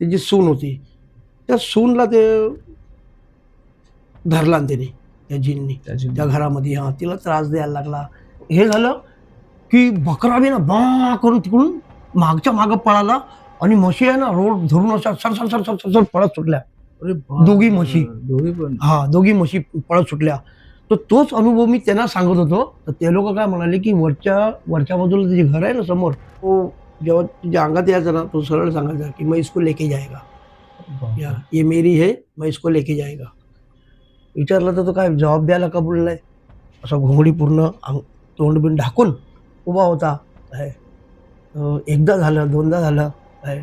त्याची सून होती. त्या सूनला ते धरला न त्याने, त्या जिननी त्या घरामध्ये. हां, तिला त्रास द्यायला लागला. हे झालं की बकरा बी ना बा करून तिकडून मागच्या मागं पळाला आणि म्हशी आहे ना रोड धरून अशा सर पळत सुटल्या. दोघी म्हशी. दोघी पण. हां, दोघी म्हशी पळत सुटल्या. तर तोच अनुभव मी त्यांना सांगत होतो. तर ते लोक काय म्हणाले की वरच्या बाजूला जे घर आहे ना समोर, तो जेव्हा तुझ्या अंगात यायचा ना, तो सरळ सांगायचा की मैं इसको लेके जाएगा, या ये मेरी है, मैं इसको लेके जाएगा. विचारलं तर तो काय जबाब द्यायला कबूल नाही. असा घोंगडी पूर्ण तोंड बिंड ढाकून उभा होता आहे. एकदा झालं, दोनदा झालं आहे.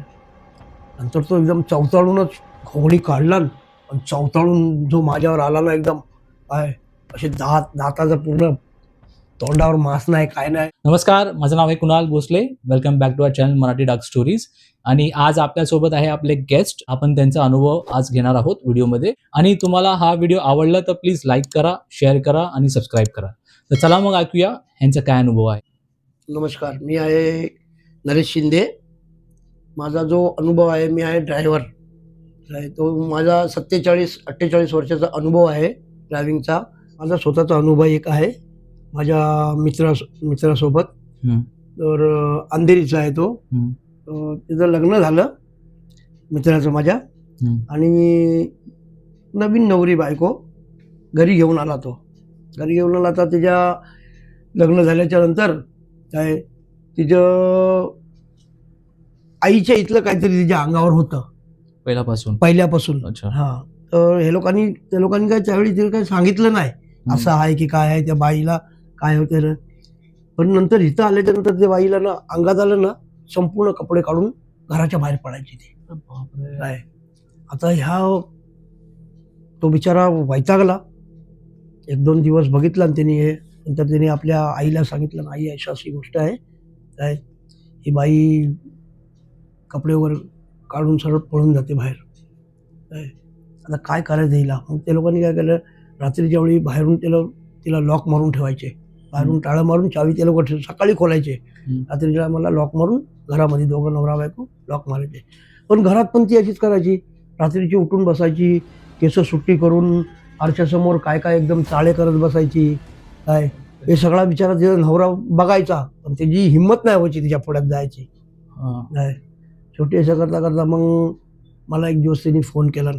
नंतर तो एकदम चवताळूनच घोंगडी काढला आणि चवताळून जो माझ्यावर आला ना एकदम आहे, असे दाताचं पूर्ण तोंडावर मांस नाही, काय नाही. नमस्कार, माझं नाव आहे Kunal Bhosale. Welcome back to our channel Marathi dog stories. आणि आज आपल्यासोबत आहे आपले गेस्ट. आपण त्यांचा अनुभव आज घेणार आहोत व्हिडिओमध्ये. आणि तुम्हाला हा व्हिडिओ आवडला तर प्लीज लाईक करा, शेअर करा आणि सबस्क्राईब करा. तर चला मग ऐकूया यांचा काय अनुभव आहे. नमस्कार, मी आहे नरेश शिंदे. माझा जो अनुभव आहे, मी आहे ड्रायव्हर आहे. तो माझा 47-48 वर्षाचा अनुभव आहे ड्रायव्हिंगचा. माझा स्वतःचा अनुभव एक आहे माझ्या मित्रासोबत. तर अंधेरीचा आहे तो. त्याचं लग्न झालं मित्राचं माझ्या, आणि नवीन नवरी बायको घरी घेऊन आला तो. घरी घेऊन आला तर त्याच्या लग्न झाल्याच्या नंतर काय तिचं आईच्या इथलं काहीतरी तिच्या अंगावर होतं पहिल्यापासून. अच्छा. हां, तर त्या लोकांनी काय त्यावेळी तिला काही सांगितलं नाही असं आहे की काय आहे, त्या बाईला काय होते ना. पण नंतर इथं आल्याच्या नंतर त्या बाईला ना अंगात आलं ना, संपूर्ण कपडे काढून घराच्या बाहेर पडायची ती. काय आता तो बिचारा वैतागला. 1-2 दिवस बघितला त्यांनी हे. नंतर त्यांनी आपल्या आईला सांगितलं, आई अशी गोष्ट आहे काय, ही बाई कपडे वगैरे काढून सरळ पळून जाते बाहेर काय. आता काय करायचं हिला. मग त्या लोकांनी काय केलं, रात्रीच्या वेळी बाहेरून तिला लॉक मारून ठेवायचे. बाहेरून टाळं मारून चावी ते लोक सकाळी खोलायचे. रात्रीच्या मला लॉक मारून घरामध्ये दोघं नवरा बायको लॉक मारायचे. पण घरात पण ती अशीच करायची. रात्रीची उठून बसायची, केस सुट्टी करून आरशासमोर काय काय एकदम चाळे करत बसायची काय. हे सगळा बिचारा तिचा नवरा बघायचा, पण त्याची हिंमत नाही व्हायची तिच्या पुढ्यात जायची काय. शेवटी असं करता करता मग मला एक दिवस त्यांनी फोन केला.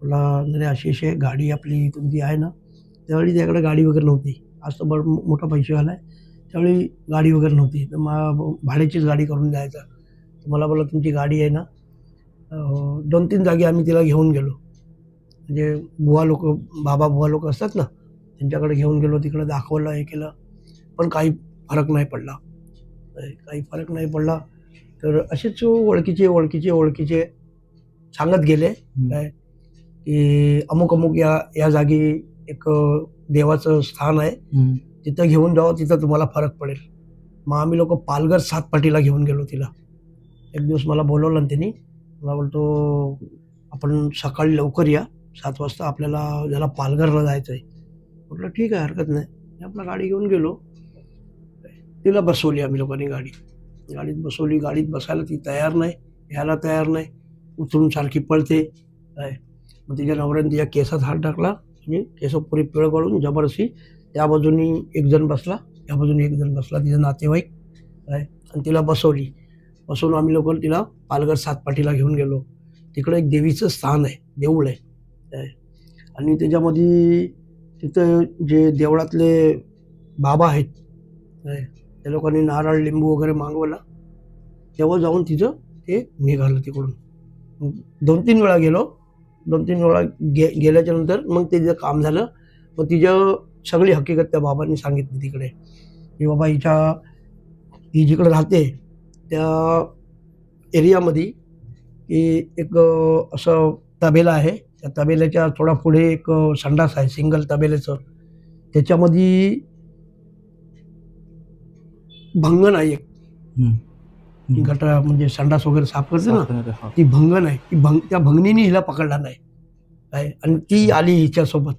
मला नाही अशी गाडी आपली तुमची आहे ना. त्यावेळी त्याकडे गाडी वगैरे नव्हती. आज तर बरं मोठा पैसेवाला आहे. त्यावेळी गाडी वगैरे नव्हती. तर भाड्याचीच गाडी करून द्यायचा. तर मला बोला तुमची गाडी आहे ना. 2-3 जागी आम्ही तिला घेऊन गेलो. म्हणजे बाबा बुवा लोक असतात ना, त्यांच्याकडे घेऊन गेलो. तिकडे दाखवलं, हे केलं, पण काही फरक नाही पडला. तर असेच ओळखीचे सांगत गेले काय की अमुक या जागी एक देवाचं स्थान आहे, तिथं घेऊन जावं, तिथं तुम्हाला फरक पडेल. मग आम्ही लोक पालघर 7 पाटीला घेऊन गेलो तिला. एक दिवस मला बोलवलं ना त्यांनी. मला बोलतो आपण सकाळी लवकर या, 7 वाजता आपल्याला ज्याला पालघरला जायचं आहे. म्हटलं ठीक आहे, हरकत नाही. मी आपला गाडी घेऊन गेलो. तिला बसवली आम्ही लोकांनी गाडीत बसवली. गाडीत बसायला ती तयार नाही, यायला तयार नाही. उचलून सारखी पळते काय. मग तिच्या नवऱ्याने तिच्या केसात हात टाकला आणि केस पुरी पिळ काढून जबरदस्ती त्या बाजूनी एक जण बसला, त्या बाजूनी एक जण बसला, तिचा नातेवाईक काय, आणि तिला बसवून आम्ही लोक तिला पालघर 7 पाटीला घेऊन गेलो. तिकडे एक देवीचं स्थान आहे, देऊळ आहे काय. आणि त्याच्यामध्ये तिथं जे देवळातले बाबा आहेत काय, त्या लोकांनी नारळ लिंबू वगैरे मागवला. तेव्हा जाऊन तिचं ते निघालं तिकडून. 2-3 वेळा गेलो. 2-3 वेळा गेल्याच्या नंतर मग तिचं काम झालं. मग तिचं सगळी हकीकत त्या बाबांनी सांगितली तिकडे की बाबा ही जिकडे राहते त्या एरियामध्ये की एक असं तबेला आहे. त्या तबेल्याच्या थोडा पुढे एक संडास आहे, सिंगल तबेल्याचं. त्याच्यामध्ये भंगण आहे एक. गटार म्हणजे संडास वगैरे साफ करते ना, ती भंगण आहे. त्या भंगणीने हिला पकडला नाही काय, आणि ती आली हिच्यासोबत.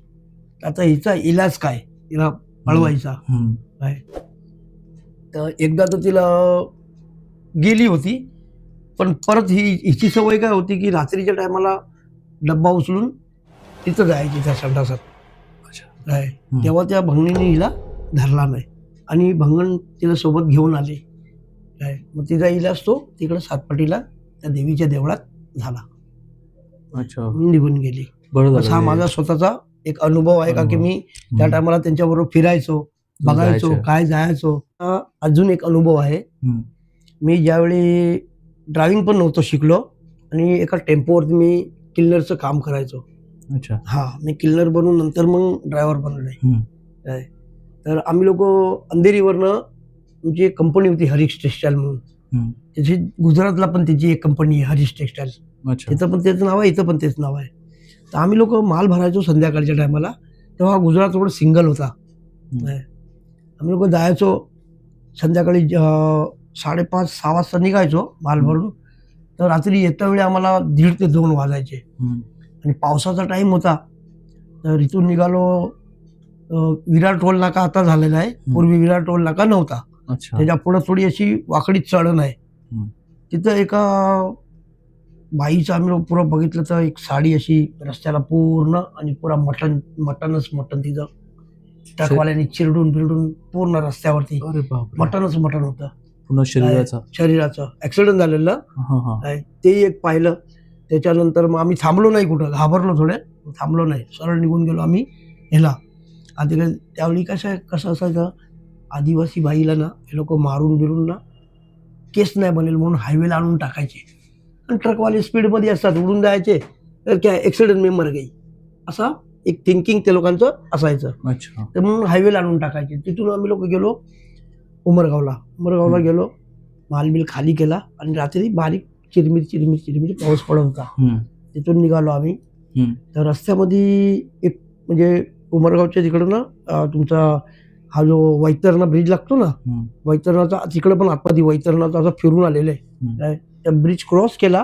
आता हिचा इलाज काय, तिला पळवायचा काय. तर एकदा तर तिला गेली होती. पण परत हिची सवय काय होती की रात्रीच्या टायमाला डब्बा उचलून तिथं जायची त्या संडासात. काय तेव्हा त्या भंगणीने हिला धरला नाही आणि भंगण तिला सोबत घेऊन आले. काय मग तिचा इलाज तो तिकडं सातपाटीला त्या देवीच्या देवळात झाला. अच्छा, निघून गेली. बरोबर. हा माझा स्वतःचा एक अनुभव आहे का की मी त्या टायमाला त्यांच्याबरोबर फिरायचो, बघायचो, काय जायचो. अजून एक अनुभव आहे. मी ज्यावेळी ड्रायव्हिंग पण नव्हतं शिकलो आणि एका टेम्पोवरती मी किल्लरचं काम करायचो. अच्छा. हा मी किल्लर बनून नंतर मग ड्रायव्हर बनलोय. तर आम्ही लोक अंधेरीवरनं आमची एक कंपनी होती हरीश टेक्सटाईल म्हणून. त्याची गुजरातला पण त्याची एक कंपनी आहे हरीश टेक्सटाईल. तिथं पण तेच नाव आहे, इथं पण तेच नाव आहे. तर आम्ही लोक माल भरायचो संध्याकाळच्या टायमाला. तेव्हा गुजरात रोड सिंगल होता. आम्ही लोक जायचो संध्याकाळी 5:30-6 वाजता निघायचो माल भरून. तर रात्री येत्या वेळी आम्हाला 1:30 ते 2 वाजायचे आणि पावसाचा टाइम होता. तर इथून निघालो. विरार टोल नाका आता झालेला आहे, पूर्वी विरार टोल नाका नव्हता. त्याच्या पुढे थोडी अशी वाकडी चढण आहे. तिथं एका बाईचं आम्ही पुरं बघितलं तर एक साडी अशी रस्त्याला पूर्ण आणि पुरा मटणच तिचं ट्रकवाल्याने चिरडून बिरडून पूर्ण रस्त्यावरती मटणच मटण होतं पूर्ण शरीराचं. ऍक्सिडेंट झालेलं ते एक पाहिलं. त्याच्यानंतर मग आम्ही थांबलो नाही, कुठं घाबरलो, थोडे थांबलो नाही, सरळ निघून गेलो आम्ही ह्याला. आधी त्यावेळी कसं असायचं, आदिवासी बाईला ना हे लोक मारून बिरून ना केस नाही बनेल म्हणून हायवेला आणून टाकायचे आणि ट्रकवाले स्पीडमध्ये असतात, उडून जायचे. तर काय ऍक्सिडेंट में मर गई असा एक थिंकिंग ते लोकांचं असायचं. तर म्हणून हायवेला आणून टाकायचे. तिथून आम्ही लोक गेलो उमरगावला गेलो, मालबिल खाली केला आणि रात्री बारीक चिरमिर पाऊस पडत होता. तिथून निघालो आम्ही. तर रस्त्यामध्ये एक म्हणजे उमरगावच्या तिकडं ना तुमचा हा जो वैतरणा ब्रिज लागतो ना, वैतरणाचा तिकडे पण आतमध्ये वैतरणाचा असं फिरून आलेलं आहे. त्या ब्रिज क्रॉस केला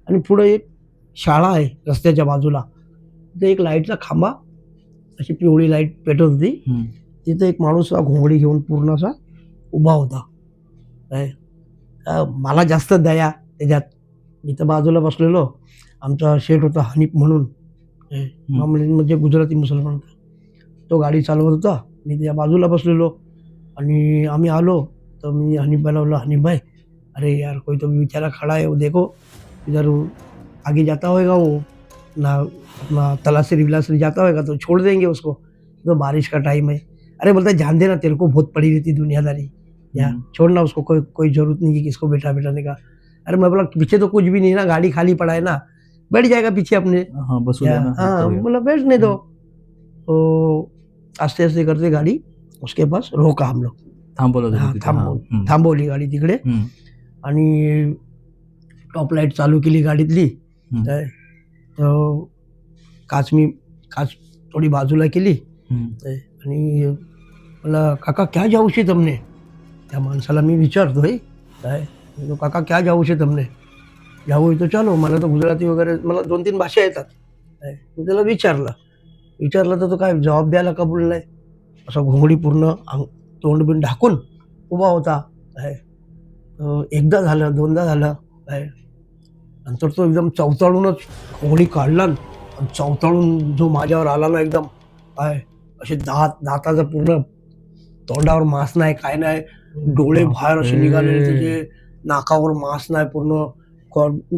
आणि पुढे एक शाळा आहे रस्त्याच्या बाजूला. तिथे एक लाईटचा खांबा, अशी पिवळी लाईट पेटत होती. तिथे एक माणूस घोंगडी घेऊन पूर्ण असा उभा होता. मला जास्त दया त्याच्यात. मी तर बाजूला बसलेलो. आमचा शेठ होता हनीफ म्हणून, म्हणजे गुजराती मुसलमान. तो गाडी चालवत होता, मी त्या बाजूला बसलेलो. आणि आम्ही आलो तर मी हनीफबाईला बोललो, हनीफ भाई अरे यार कोई तो बेचारा खड़ा है, वो देखो इधर आगे जाता होएगा, वो ना अपना तलासरी विलासरी जाता होएगा तो छोड़ देंगे उसको, तो बारिश का टाइम है. अरे बोलता है ध्यान देना, तेरे को बहुत पड़ी रहती दुनियादारी, या छोड़ना उसको, कोई जरूरत नहीं है किसको बैठाने का. अरे मैं बोला पीछे तो कुछ भी नहीं ना, गाड़ी खाली पड़ा है ना, बैठ जाएगा पीछे अपने. हाँ बोला बैठने दो. तो आस्ते आस्ते करते गाड़ी उसके पास रोका हम लोग. थांबवली गाडी तिकडे आणि टॉप लाईट चालू केली गाडीतली. तर काच थोडी बाजूला केली आणि मला काका क्या जाऊ शे तमने. त्या माणसाला मी विचारतोय काय, काका क्या जाऊ शे तमने, जाऊ तो चालो. मला तर गुजराती वगैरे मला 2-3 भाषा येतात. मी त्याला विचारलं तर तो काय जबाब द्यायला कबूल नाही. असा घोंगडी पूर्ण तोंड बिंड ढाकून उभा होता. एकदा झालं, दोनदा झालं. नंतर तो एकदम चवताळूनच घोंगडी काढला आणि चवताळून जो माझ्यावर आला ना एकदम, असे दाताचं पूर्ण तोंडावर मांस नाही, काय नाही, डोळे बाहेर असे निघाले त्याचे, नाकावर मांस नाही, पूर्ण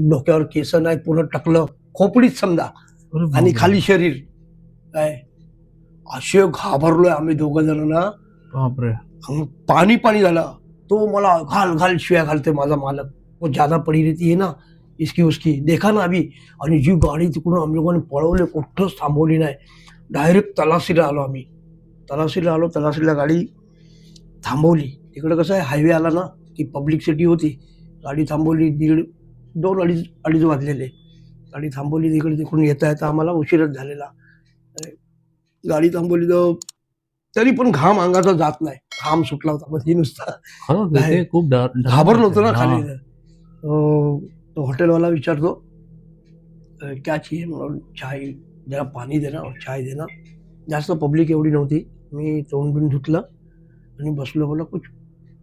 डोक्यावर केस नाही, पूर्ण टकलं खोपडीच समजा आणि खाली शरीर. असे घाबरलोय आम्ही दोघं जण ना, पाणी झालं. तो मला घाल शिव्या घालते माझा मालक, वो ज्यादा पडी रहती है ना इसकी उसकी, देखा ना अभी. आणि जी गाडी तिकडून आम्ही लोकांनी पळवले, कुठंच थांबवली नाही. डायरेक्ट तलासरीला आलो आम्ही. तलासरीला गाडी थांबवली. तिकडे कसं आहे हायवे आला ना की पब्लिक सिटी होती. गाडी थांबवली. 2-2:30 वाजलेले. गाडी थांबवली. तिकडून येता आम्हाला उशीरच झालेला. गाडी थांबवली तर तरी पण घाम अंगाचा जात नाही, घाम सुटला होता मध्ये नुसता. खूप घाबरलो होतो ना खाली. तो हॉटेलवाला विचारतो क्या चाहिए, म्हणून चाय जरा, पाणी देना और चाय देना. जास्त पब्लिक एवढी नव्हती. मी तोंड बिंड धुतलं आणि बसलो. बोला कुछ,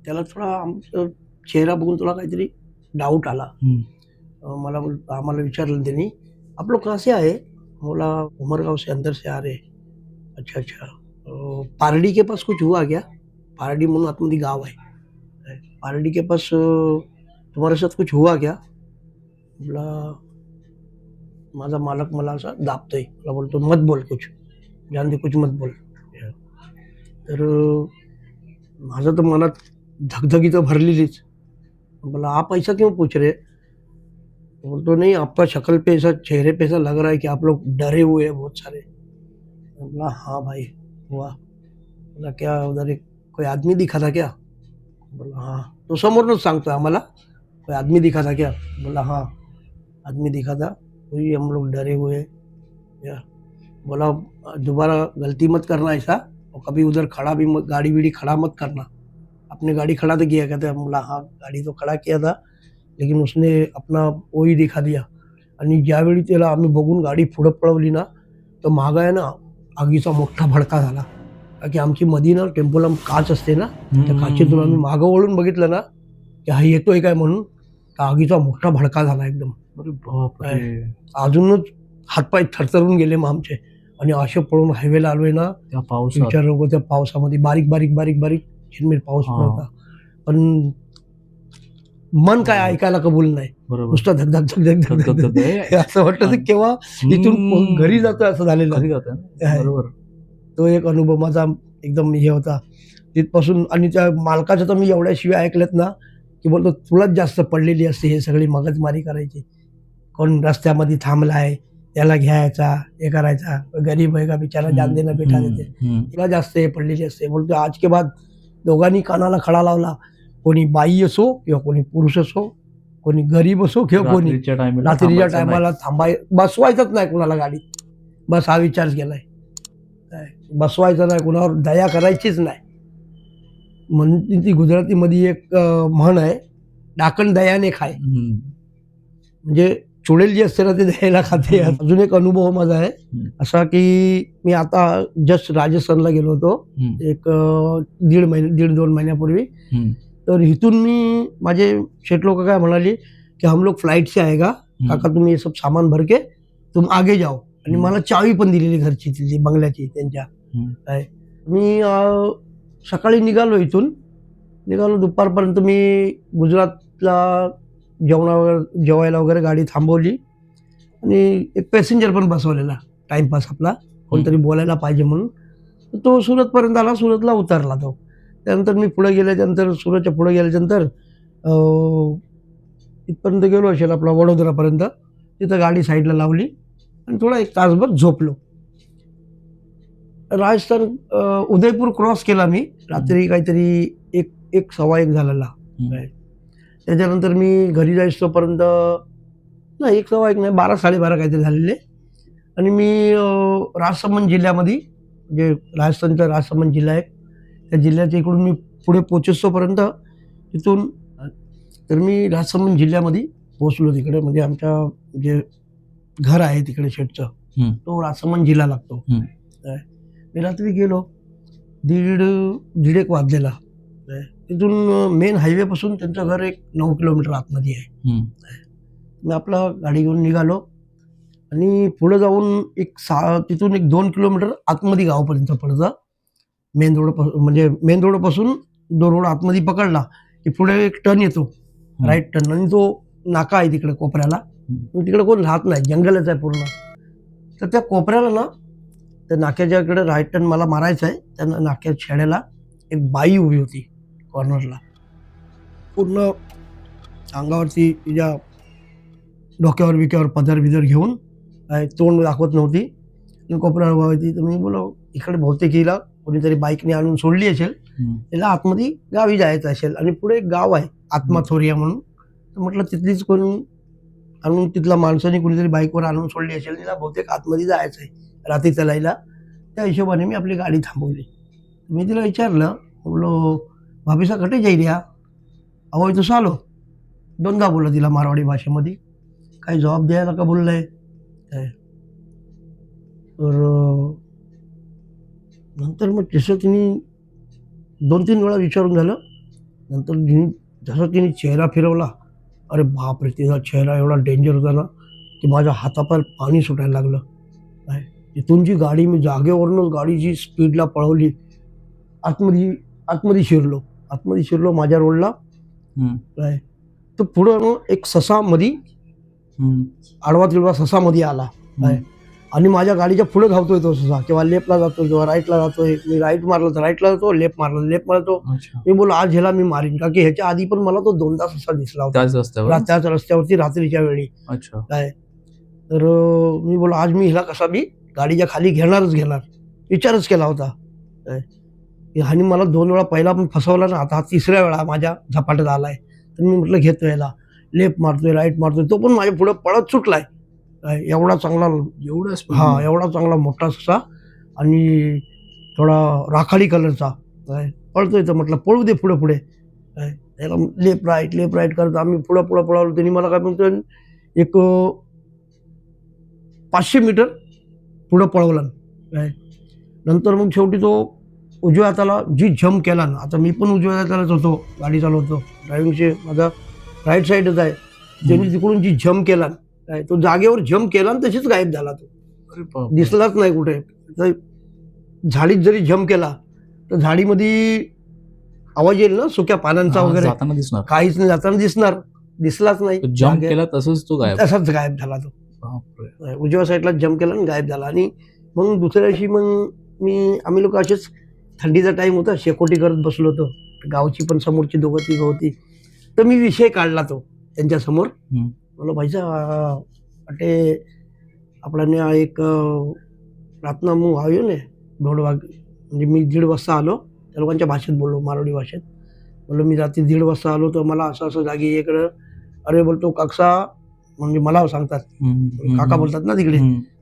त्याला थोडा आमचा चेहरा बघून तुला काहीतरी डाऊट आला. मला आम्हाला विचारलं त्यांनी, आप लोग कहाँ से आए? बोला उमरगांव से अंदर से आ रहे. अच्छा अच्छा. पारडी के पास कुछ हुआ क्या? पारडी म्हणून आतमध्ये गाव आहे. पारडी के पास तुम्हारे साथ कुछ हुआ क्या? बोला माझा मालक मला असा दाबतोय. मला बोलतो मत बोल कुछ, जान दे कुछ मत बोल. तर माझं तर मनात धगधगी तर भरलेलीच. बोला आप ऐसा क्यों पूछ रहे? बोलतो नहीं, आपका शक्ल पे ऐसा, चेहरे पे ऐसा लग रहा है कि आप लोग डरे हुए हैं बहुत सारे. बोला हाँ भाई हुआ. बोला क्या उधर एक कोई आदमी दिखा था क्या? बोला हाँ. तो समोरनंच सांगतोय आम्हाला, कोई आदमी दिखा था क्या? बोला हाँ आदमी दिखा था, वही हम लोग डरे हुए हैं. या बोला दोबारा गलती मत करना ऐसा, और कभी उधर खड़ा भी मत, गाड़ी बीड़ी खड़ा मत करना. आपने गाड़ी खड़ा तो किया? कहते बोला हाँ गाड़ी तो खड़ा किया था, लेकिन उसने अपना वही दिखा दिया. आणि ज्यावेळी त्याला आम्ही बघून गाडी पुढं पळवली ना, तर मागं आहे ना आगीचा मोठा भडका झाला. कारण की आमची मधी ना टेम्पोला काच असते ना, त्या काचेतून आम्ही मागं वळून बघितलं ना की हा येतोय काय म्हणून, तर आगीचा मोठा भडका झाला एकदम. अरे बापरे. अजूनच हातपाय थरथरून गेले मग आमचे. आणि असे पळून हायवेला आलोय ना, त्या पावसात. विचार नको, त्या पावसामध्ये बारीक बारीक बारीक बारीक झिरमीर पाऊस पडत होता. पण मन काय ऐकायला कबूल नाही. बरोबर. नुसतं धगधग धगधग धगधग असं वाटतं की केव्हा इथून घरी जातोय असं झालेलं. घरी जातोय ना? बरोबर. तो एक अनुभव माझा एकदम हे होता तिथपासून. आणि त्या मालकाच्या तर मी एवढ्या शिवाय ऐकल्यात ना की बोलतो तुलाच जास्त पडलेली असते हे सगळी मगजमारी करायची. कोण रस्त्यामध्ये थांबलाय त्याला घ्यायचा, हे करायचा, गरीब आहे का बिचारा, जान देना बेटा देते, तुला जास्त हे पडलेली असते. बोलतो आज के बाद दोघांनी कानाला खडा लावला, कोणी बाई असो किंवा कोणी पुरुष असो, कोणी गरीब असो किंवा कोणी, रात्रीच्या टायमाला बसवायचंच नाही कुणाला गाडीत. बस हा विचार केलाय, बसवायचं नाही, कुणावर दया करायचीच नाही. म्हणून ती गुजरातीमध्ये एक म्हण आहे, डाकण दयाने खाय. म्हणजे चुडेल जी असते ना ते द्यायला खाते. अजून एक अनुभव माझा आहे असा की मी आता जस्ट राजस्थानला गेलो होतो एक 1.5-2 महिन्यापूर्वी. तर इथून मी, माझे शेठ लोक काय म्हणाले की हम लोग फ्लाइट से आएगा काका, तुम्ही हे सब सामान भर के तुम आगे जाओ. आणि मला चावी पण दिलेली घरची, तिची बंगल्याची त्यांच्या. काय मी सकाळी निघालो, इथून निघालो दुपारपर्यंत मी गुजरातला जेवायला वगैरे गाडी थांबवली. आणि एक पॅसेंजर पण बसवलेला टाइमपास आपला, कोणतरी बोलायला पाहिजे म्हणून. तो सुरतपर्यंत आला, सुरतला उतरला तो. त्यानंतर मी पुढे गेल्याच्यानंतर, सुरतच्या पुढे गेल्याच्यानंतर इथपर्यंत गेलो असेल आपला वडोदरापर्यंत. तिथं गाडी साईडला लावली आणि थोडा 1 तासभर झोपलो. राजस्थान उदयपूर क्रॉस केला मी रात्री काहीतरी 1-1:15 झालेला. त्याच्यानंतर मी घरी जायच तोपर्यंत नाही 1:15 नाही 12-12:30 काहीतरी झालेले. आणि मी राजसमंद जिल्ह्यामध्ये, म्हणजे राजस्थानचा राजसमंद जिल्हा आहे, त्या जिल्ह्याच्या इकडून मी पुढे पोचोपर्यंत तिथून, तर मी राजसमंद जिल्ह्यामध्ये पोचलो. तिकडे म्हणजे आमच्या जे घर आहे तिकडे शेटचं, तो राजसमंद जिल्हा लागतो. मी रात्री गेलो, 1:30 वाजलेला. तिथून मेन हायवेपासून त्यांचं घर एक 9 किलोमीटर आतमध्ये आहे. मी आपला गाडी घेऊन निघालो आणि पुढे जाऊन तिथून 2 किलोमीटर आतमध्ये गावापर्यंत पडतं. मेन रोड, म्हणजे मेन रोडपासून 2 रोड आतमध्ये पकडला की पुढे एक टर्न येतो, राईट टर्न, आणि तो नाका आहे तिकडे कोपऱ्याला. तिकडे कोण राहत नाही, जंगलच आहे पूर्ण. तर त्या कोपऱ्याला ना, त्या नाक्याच्या इकडे राईट टर्न मला मारायचा आहे, त्या नाक्या छेड्याला एक बाई उभी होती कॉर्नरला. पूर्ण अंगावरती तिच्या डोक्यावर बिक्यावर पदर बिदर घेऊन, तोंड दाखवत नव्हती, कोपऱ्यावर उभा होती. तर मी बोलो इकडे बहुतेक हिला कोणीतरी बाईकने आणून सोडली असेल, तिला आतमध्ये गावी जायचं असेल. आणि पुढे एक गाव आहे आत्माथोरिया म्हणून, तर म्हटलं तिथलीच कोणी आणून, तिथला माणसाने कोणीतरी बाईकवर आणून सोडली असेल, तिला बहुतेक आतमध्ये जायचं आहे रात्री चलायला. त्या हिशोबाने मी आपली गाडी थांबवली. मी तिला विचारलं, बोलो भाभी सा कटे जाई रिया, अहो इथं चालो. 2दा बोलला तिला मारवाडी भाषेमध्ये, काही जबाब द्यायला का बोललंय. तर नंतर मग तसं तिने 2-3 वेळा विचारून झालं. नंतर जसं तिने चेहरा फिरवला अरे बापरे, तिचा चेहरा एवढा डेंजर होता ना की माझ्या हातापाय पाणी सुटायला लागलं. काय तिथून जी गाडी मी जागेवरूनच गाडीची स्पीडला पळवली, आतमध्ये आतमध्ये शिरलो माझ्या रोडला. काय तर पुढं ना एक ससा मध्ये आडवा तिडवा ससा मध्ये आला. काय आणि माझ्या गाडीच्या पुढे धावतोय तो ससा, किंवा लेफ्टला जातोय किंवा राईटला जातोय. मी राईट मारलं तर राईटला जातो, लेफ्ट मारतो. मी बोल आज ह्याला मी मारीन, का की ह्याच्या आधी पण मला तो 2दा ससा दिसला होता त्याच रस्त्यावरती रात्रीच्या वेळी. काय तर मी बोल आज मी ह्याला कसा मी गाडीच्या खाली घेणार, विचारच केला होता. काय ह्यानी मला 2 वेळा पहिला पण फसवला ना, आता हा 3ऱ्या वेळा माझ्या झपाट्यात आलाय. तर मी म्हटलं घेतो याला, लेफ्ट मारतोय राईट मारतोय, तो पण माझ्या पुढे पळत सुटलाय. एवढा चांगला मोठा ससा आणि थोडा राखाडी कलरचा. काय पळतोय तर म्हटलं पळू दे पुढे. काय त्याला लेफ्ट राईट करत आम्ही पुढं पळालो. त्यांनी मला काय म्हणतो एक 500 मीटर पुढं पळवलं. काय नंतर मग शेवटी तो उजव्या हाताला जी जम्प केला ना, आता मी पण उजव्या हातालाच होतो, गाडी चालवतो, ड्रायव्हिंगचे माझा राईट साईडच आहे. त्यांनी तिकडून जी जम्प केला, काय तो जागेवर जम्प केला आणि तशीच गायब झाला. तो दिसलाच नाही कुठे. झाडीत जरी जम्प केला तर झाडीमध्ये आवाज येईल ना सुक्या पानांचा वगैरे, काहीच नाही, जाताना दिसलाच नाही. जम्प केला तसाच गायब झाला तो. उजव्या साईडला जम्प केला आणि गायब झाला. आणि मग दुसऱ्या दिवशी मग आम्ही लोक असेच, थंडीचा टाइम होता, शेकोटी करत बसलो होतो. गावची पण समोरची 2-3 होती. तर मी विषय काढला तो त्यांच्यासमोर. बोलो भाईचा वाटे आपल्याने एक रातना मग आयो ने 1:30 म्हणजे मी 1:30 वाजता आलो. त्या लोकांच्या भाषेत बोललो, मारवाडी भाषेत बोललो. मी रात्री 1:30 वाजता आलो तर मला असं जागी इकडं, अरे बोलतो काकसा, म्हणजे मला सांगतात, काका बोलतात ना तिकडे,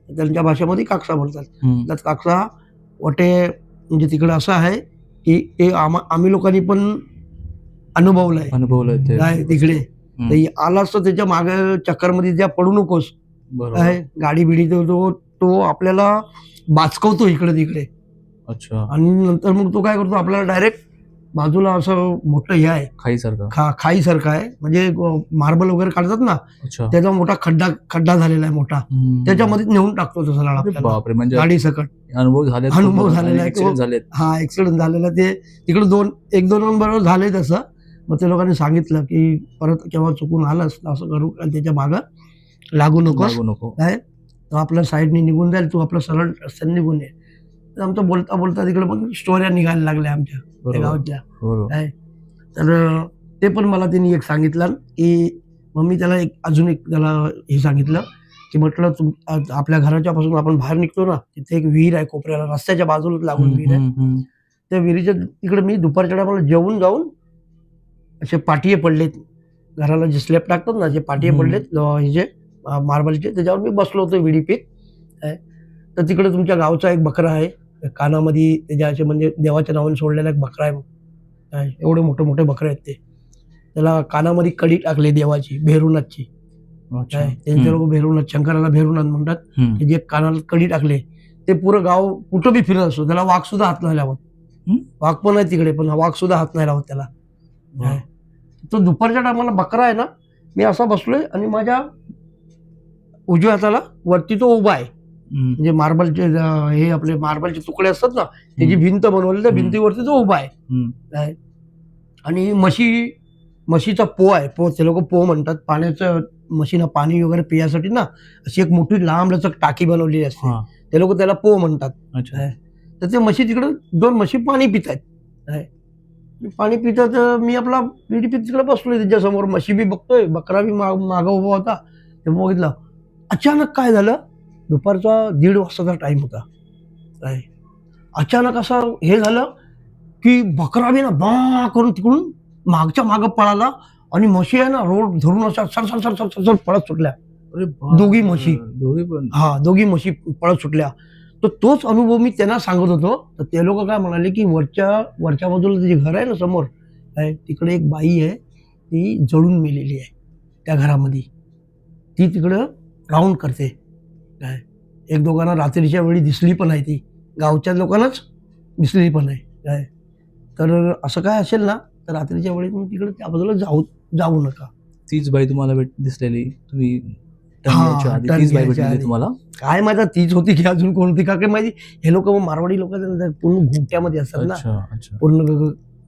त्यांच्या भाषेमध्ये काकसा बोलतात. त्यात काकसा वाटे म्हणजे तिकडे असं आहे की ते आम्ही लोकांनी पण अनुभवलंय काय तिकडे. आलाच तर त्याच्या मागे चक्करमध्ये ज्या पडू नकोस. गाडी बिडी तो आपल्याला बाचकवतो इकडे तिकडे. आणि नंतर मग तो काय करतो, आपल्याला डायरेक्ट बाजूला असं मोठं हे आहे, खाईसारखं आहे, म्हणजे मार्बल वगैरे काढतात ना, त्याचा मोठा खड्डा झालेला आहे मोठा, त्याच्यामध्ये नेऊन टाकतो तो सगळा गाडी सकट. अनुभव झालेला आहे. हा, ऍक्सिडेंट झालेला. ते तिकडे 1-2 बरोबर झाले तसं. मग त्या लोकांनी सांगितलं की परत केव्हा चुकून आलंस असं करू, त्याच्या मागं लागू नको. काय आपल्या साईडने निघून जाईल, तू आपलं सरळ रस्त्याने निघून ये. तर आमचं बोलता तिकडे पण स्टोऱ्या निघायला लागल्या आमच्या गावातल्या. काय तर ते पण मला त्यांनी एक सांगितलं की, मग मी त्याला अजून एक त्याला हे सांगितलं की म्हटलं आपल्या घराच्या पासून आपण बाहेर निघतो ना, तिथे एक विहीर आहे कोपऱ्याला, रस्त्याच्या बाजूलाच लागून विहीर आहे. त्या विहिरीच्या तिकडे मी दुपारच्या टायमाला जेवून जाऊन असे पाटिये पडलेत, घराला जे स्लॅब टाकतात ना, जे पाटिये पडलेत हे जे मार्बलचे, त्याच्यावर मी बसलो होतो विडी पीत. तर तिकडे तुमच्या गावचा एक बकरा आहे, कानामध्ये त्याच्या असे म्हणजे देवाच्या नावाने सोडलेला एक बकरा आहे. एवढे मोठे बकरे आहेत ते. त्याला कानामध्ये कडी टाकली देवाची, भेरुनाथची. त्यांचे लोक भेरुनाथ, शंकराला भेरुनाथ म्हणतात. जे कानाला कडी टाकले, ते पुरं गाव कुठं बी फिरत असतो, त्याला वाघ सुद्धा हात नाही लावत. वाघ पण आहे तिकडे, पण वाघ सुद्धा हात नाही लावत त्याला. तो दुपारच्या टायमाला बकरा आहे ना, मी असा बसलोय आणि माझ्या उजव्या हाताला वरती तो उभा आहे. म्हणजे मार्बलचे हे आपले मार्बलचे तुकडे असतात ना, त्याची भिंत बनवली, त्या भिंतीवरती तो उभा आहे. आणि म्हशीचा आहे, ते लोक म्हणतात. पाण्याचं म्हशीनं पाणी वगैरे पिण्यासाठी ना अशी एक मोठी लांब लचक टाकी बनवलेली असते, ते लोक त्याला म्हणतात. तर ते म्हशी तिकडे 2 म्हशी पाणी पित आहेत. पाणी पितात, मी आपला पिढी पित तिकडे बसलोय त्याच्यासमोर. म्हशी बी बघतोय, बकरा बी मागं उभा होता. ते बघितलं. अचानक काय झालं, दुपारचा 1:30 वाजताचा टाइम होता. काय अचानक असं हे झालं की बकरा बी ना बा करून तिकडून मागच्या मागं पळाला आणि म्हशी आहे ना रोड धरून अशा सर पळत सुटल्या. दोघी म्हशी पळत सुटल्या. तर तोच अनुभव मी त्यांना सांगत होतो. तर ते लोक काय म्हणाले की वरच्या बाजूला जे घर आहे ना समोर, तिकडे एक बाई आहे, ती जळून मेलेली आहे त्या घरामध्ये. ती तिकडं राऊंड करते. काय 1-2 रात्रीच्या वेळी दिसली पण आहे, ती गावच्या लोकांनाच दिसलेली पण आहे. काय तर असं काय असेल ना, तर रात्रीच्या वेळी तुम्ही तिकडे त्या बाजूला जाऊ नका. तीच बाई तुम्हाला दिसलेली, तुम्ही turn हा, यायच्या आधी turn तीच बाई घ्यायच्या भेटलेली आधी. तुम्हाला? काय माझा तीच होती की अजून कोण होती का काय माहिती. हे लोक मारवाडी लोक पूर्ण घुमट्यामध्ये असतात ना, अच्छा अच्छा. पूर्ण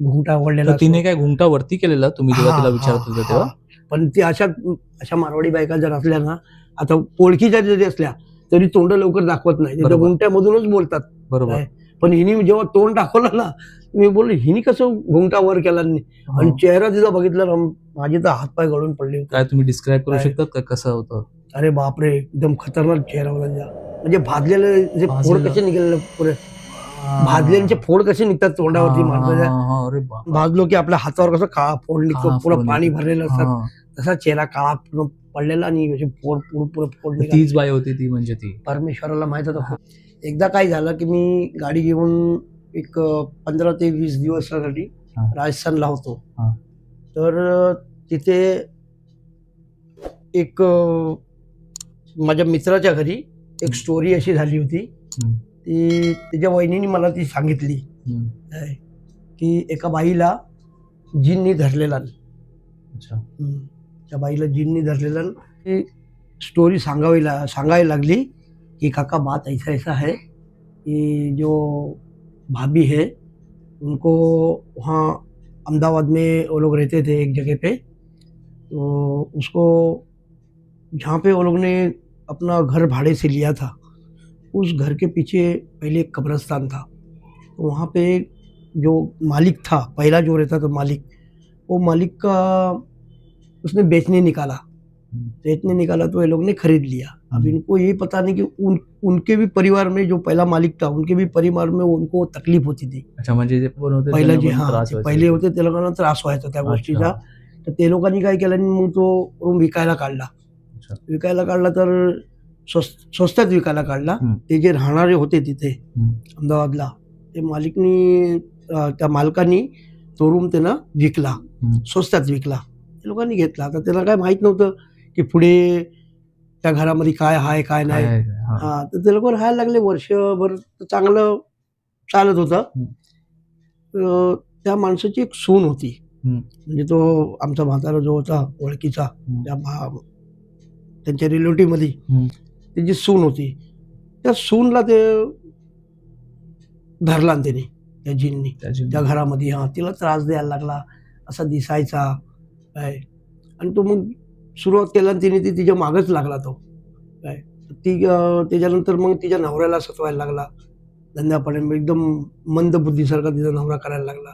घुमटा आवडलेला तर तिने काय घुमटा वरती केलेला तुम्ही जेव्हा तिला विचारत होता तेव्हा? पण ती अशा मारवाडी बायका जर असल्या ना, आता ओळखीच्या जरी असल्या तरी तोंड लवकर दाखवत नाही, त्या बरोबर. घुमट्यामधूनच बोलतात. बरोबर. काय? पण हिने जेव्हा तोंड दाखवलं ना, मी बोललो हिने कसं घुमटा वर केला नाही. आणि हा. चेहरा तिचा बघितला ना, माझे तर हातपाय गळून पडले होते. काय तुम्ही डिस्क्राईब करू काय? शकतात का कसं होतं? अरे बापरे, एकदम खतरनाक चेहरा होता तिचा. म्हणजे भाजलेले जे फोड भाजलेलं. कसे निघाले पुरे, भाजलेले फोड कसे निघतात तोंडावरती माणसाच्या. अरे बाप. भाजलो की आपल्या हातावर कसं काळा फोड निघतो, काळा पुरं फोड पाणी निघतो. भरलेलं असतात, हा. तसा चेहरा काळा पूर्ण पडलेला आणि असे फोड पुरं फोड निघाले. तीच बाई होती ती म्हणजे ती. परमेश्वराला माहित होतं. एकदा काय झालं की मी गाडी घेऊन एक 15 ते 20 दिवसासाठी हा. राजस्थानला होतो. हा. तर तिथे एक माझ्या मित्राच्या घरी एक स्टोरी अशी झाली होती. हम्म. ती त्याच्या वहिनीने मला ती सांगितली हम्म. काय, की एका बाईला जिननी धरलेला. अच्छा. त्या बाईला जिननी धरलेला. ती स्टोरी सांगायला लागली कि काका बात ऐसा ऐसा है कि जो भाभी है उनको वहाँ अहमदाबाद में वो लोग रहते थे एक जगह पे, तो उसको जहाँ पे वो लोग ने अपना घर भाड़े से लिया था, उस घर के पीछे पहले एक कब्रिस्तान था. तो वहाँ पे जो मालिक था, पहला जो रहता था मालिक, वो मालिक का उसने बेचने निकाला तो ये लोग ने खरीद लिया. अब इनको ये पता नहीं कि उनके भी परिवार में जो पहला मालिक था, उनके भी परिवार में उनको तकलीफ होती थी. अच्छा, म्हणजे जे कोण होते पहिला जे त्यांना त्रास जे व्हायचा. पहिले होते त्या लोकांना त्रास व्हायचा त्या गोष्टीचा. तर ते लोकांनी काय केलं, मग तो रूम विकायला काढला. अच्छा. विकायला काढला तर स्वस्तात विकायला काढला. हम्म. ते जे राहणारे होते तिथे हम्म. अहमदाबादला, ते मालिकनी त्या मालकानी तो रूम त्यांना विकला, हम्म. स्वस्तात विकला. ते लोकांनी घेतला. तर त्यांना काय माहित नव्हतं की पुढे त्या घरामध्ये काय आहे काय नाही. काय- हा. हा, तर ते लोक राहायला लागले. वर्षभर चांगलं चालत होतं. त्या माणसाची एक सून होती. म्हणजे तो आमचा म्हातारा जो होता ओळखीचा, त्यांच्या रिलेटिव्ह मध्ये त्याची सून होती. त्या सूनला ते धरला त्याने, त्या जिननी त्या घरामध्ये. हा, तिला त्रास द्यायला लागला, असा दिसायचा काय. आणि तो मग सुरुवात केला आणि तिने तिच्या मागच लागला तो काय. ती त्याच्यानंतर मग तिच्या नवऱ्याला सतवायला लागला. धंद्यापाण्यात एकदम मंद बुद्धीसारखा तिचा नवरा करायला लागला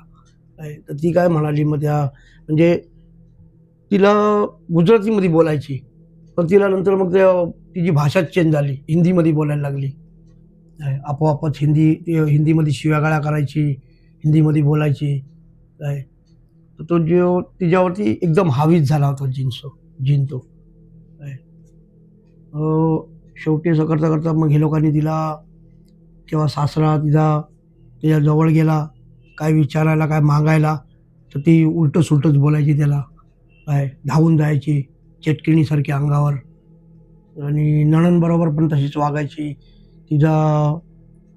काय. तर ती काय म्हणाली, मग त्या म्हणजे तिला गुजरातीमध्ये बोलायची, पण तिला नंतर मग तिची भाषाच चेंज झाली, हिंदीमध्ये बोलायला लागली. आपोआपच हिंदीमध्ये शिव्यागाळ्या करायची, हिंदीमध्ये बोलायची काय. तर तो जो तिच्यावरती एकदम हावीज झाला होता जिन तो काय. शेवटी असं करता करता मग हे लोकांनी तिला किंवा सासरा तिच्या जवळ गेला, काय विचारायला काय मागायला, तर ती उलटं सुलटंच बोलायची त्याला काय. धावून जायची चेटकिणीसारखी अंगावर. आणि नणंदबरोबर पण तशीच वागायची. तिचा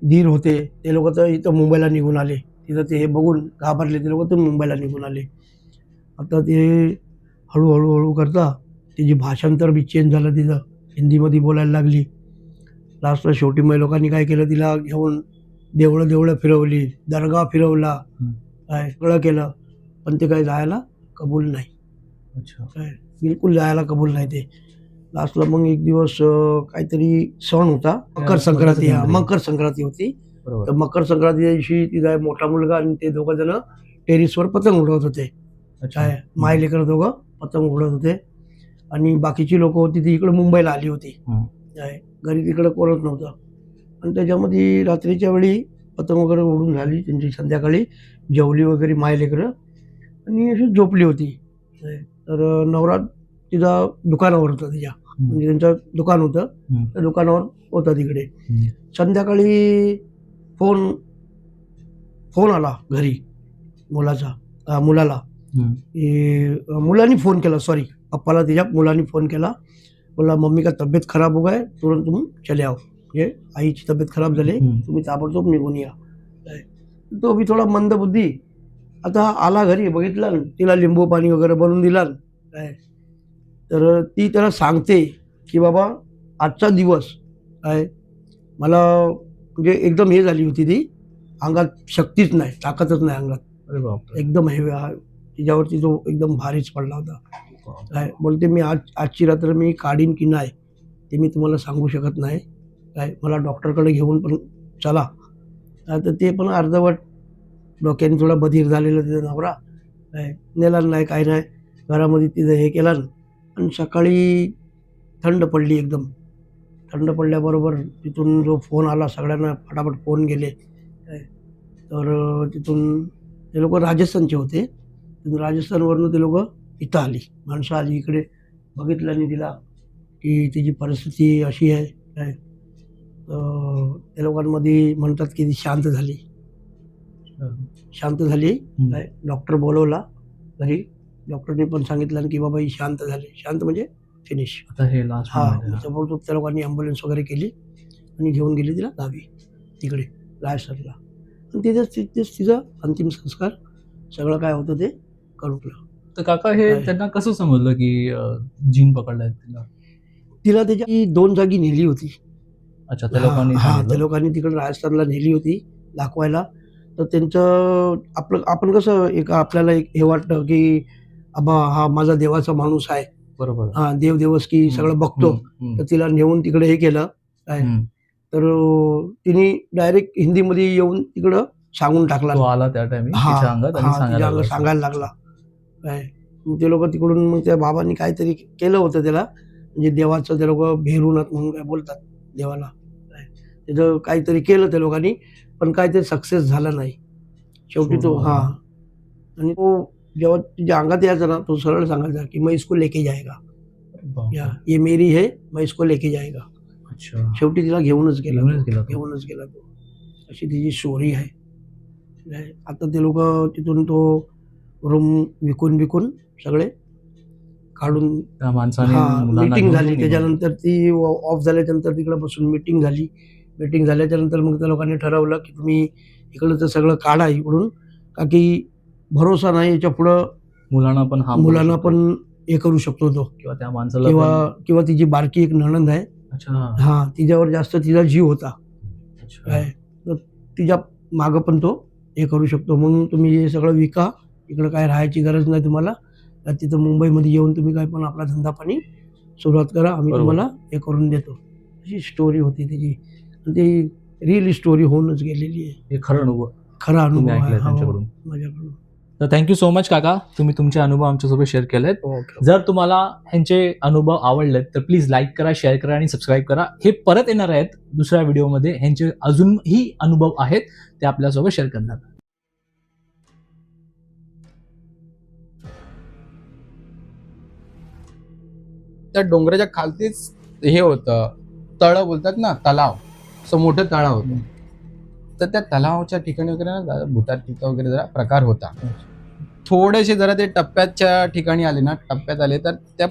दीर होते ते लोक तर इथं मुंबईला निघून आले. तिथं ते हे बघून घाबरले, ते लोक तर मुंबईला निघून आले. आता ते हळूहळू करता तिची भाषांतर बी चेंज झालं, तिचं हिंदीमध्ये बोलायला लागली. लास्टला शेवटी मग लोकांनी काय केलं, तिला घेऊन देवळं फिरवली, दर्गा फिरवला काय, सगळं केलं, पण ते काय जायला कबूल नाही. अच्छा. काय बिलकुल जायला कबूल नाही ते. लास्टला मग एक दिवस काहीतरी सण होता, मकर संक्रांती. हा, मकर संक्रांती होती. तर मकर संक्रांतीच्या दिवशी तिचा मोठा मुलगा आणि ते दोघं जण टेरिसवर पतंग उडवत होते काय. माय लेकर दोघं पतंग उडवत होते आणि बाकीची लोक होती ती इकडे मुंबईला आली होती काय. घरी तिकडे कोणच नव्हतं. आणि त्याच्यामध्ये रात्रीच्या वेळी पतंग वगैरे उडून झाली त्यांची. संध्याकाळी जेवली वगैरे माय लेकरं आणि अशी झोपली होती. तर नवरा तिचा दुकानावर होता, तिच्या म्हणजे त्यांचं दुकान होतं, त्या दुकानावर होता तिकडे. संध्याकाळी फोन आला घरी मुलाला. मुलांनी फोन केला, सॉरी पप्पाला तिच्या मुलांनी फोन केला. बोला मम्मी का तबीयत खराब हो गए, तुरंत तुम चले आओ, म्हणजे आईची तब्येत खराब झाली, तुम्ही ताबडतोब निघून या. तो बी थोडा मंद बुद्धी. आता आला घरी, बघितला तिला लिंबू पाणी वगैरे बनवून दिला काय. तर ती त्याला सांगते की बाबा आजचा दिवस काय मला म्हणजे एकदम हे झाली होती, ती अंगात शक्तीच नाही, ताकदच नाही अंगात, अरे बापरे. एकदम हे तिच्यावरती जो एकदम भारीच पडला होता. काय बोलते मी आजची रात्र मी काढीन की नाही ते मी तुम्हाला सांगू शकत नाही, काय मला डॉक्टरकडे घेऊन पण चला. तर ते पण अर्धवट डोक्याने थोडा बधीर झालेला तिचा नवरा, काय नेला नाही काय नाही, घरामध्ये तिथं हे केलं. आणि सकाळी थंड पडली एकदम. थंड पडल्याबरोबर तिथून जो फोन आला सगळ्यांना फटाफट फोन गेले. तर तिथून ते लोक राजस्थानचे होते. तिथून राजस्थानवरून ते लोक इथं आली, माणसं आली इकडे, बघितलं आणि तिला की तिची परिस्थिती अशी आहे काय. त्या लोकांमध्ये म्हणतात की ती शांत झाली. काय डॉक्टर बोलवला घरी, डॉक्टरने पण सांगितलं की बाबा ही शांत झाली. शांत म्हणजे फिनिश. आता हे लास्ट जबरदस्त त्या लोकांनी ॲम्ब्युलन्स वगैरे केली आणि घेऊन गेली तिला गावी तिकडे राजस्थानला. आणि तिथेच तिचा अंतिम संस्कार सगळं काय होतं ते करून. तर काका हे त्यांना कसं समजलं की जीन पकडलाय तिला त्याच्या 2 जागी नेली होती. अच्छा, त्या लोकांनी त्या लोकांनी तिकडे राजस्थानला नेली होती दाखवायला. तर त्यांचं आपण कसं आपल्याला एक हे वाटतं की आबा हा माझा देवाचा माणूस आहे, बरोबर, हा देवदेवस की सगळं बघतो. तर तिला नेऊन तिकडे हे केलं काय. तर तिने डायरेक्ट हिंदीमध्ये येऊन तिकडं सांगून टाकला. आला त्या टाइमिंग सांगायला लागला काय. ते लोक तिकडून मग त्या बाबांनी काहीतरी केलं होतं त्याला, म्हणजे देवाचं ते लोक भेरूनाथ म्हणून काय बोलतात देवाला, त्याचं काहीतरी केलं त्या लोकांनी, पण काय ते सक्सेस झालं नाही शेवटी तो. आणि तो जेव्हा तिच्या अंगात यायचा ना, तो सरळ सांगायचा की मैं इसको लेके जाएगा, ये मेरी है, मैं इसको लेके जाएगा. शेवटी तिला घेऊनच गेला तो. अशी तिची स्टोरी आहे. आता ते लोक तिथून तो रूम विकून सगळे काढून मीटिंग झाली. त्याच्यानंतर ती ऑफ झाल्याच्यानंतर तिकडे बसून मीटिंग झाली. मीटिंग झाल्याच्यानंतर मग त्या लोकांनी ठरवलं की तुम्ही इकडं तर सगळं काढा इकडून, का की भरोसा नाही याच्या पुढं मुलांना पण हे करू शकतो तो, किंवा त्या माणसाला किंवा तिची बारकी एक नणंद आहे. हा तिच्यावर जास्त तिचा जीव होता काय. तर तिच्या मागं पण तो हे करू शकतो, म्हणून तुम्ही हे सगळं विका, इकडं काय राहायची गरज नाही तुम्हाला. तिथं मुंबईमध्ये येऊन तुम्ही काय पण आपला धंदा पाणी सुरुवात करा, आम्ही तुम्हाला हे करून देतो. अशी स्टोरी होती तिची. ती रिअल स्टोरी होऊनच गेलेली आहे. हे खरा अनुभव माझ्याकडून. तर थँक्यू सो मच काका, तुम्ही तुमचे अनुभव आमच्यासोबत शेअर केलेत. जर तुम्हाला ह्यांचे अनुभव आवडलेत तर प्लीज लाईक करा, शेअर करा आणि सबस्क्राईब करा. हे परत येणार आहेत दुसऱ्या व्हिडिओमध्ये. ह्यांचे अजूनही अनुभव आहेत ते आपल्यासोबत शेअर करणार. त्या डोंगराच्या खालतीच हे होतं, तळं बोलतात ना, तलाव, असं मोठं तळाव होतं. तर त्या तलावाच्या ठिकाणी वगैरे ना भूताटीचा वगैरे जरा प्रकार होता. थोडेसे जरा ते टप्प्याच्या ठिकाणी आले ना, टप्प्यात आले तर त्या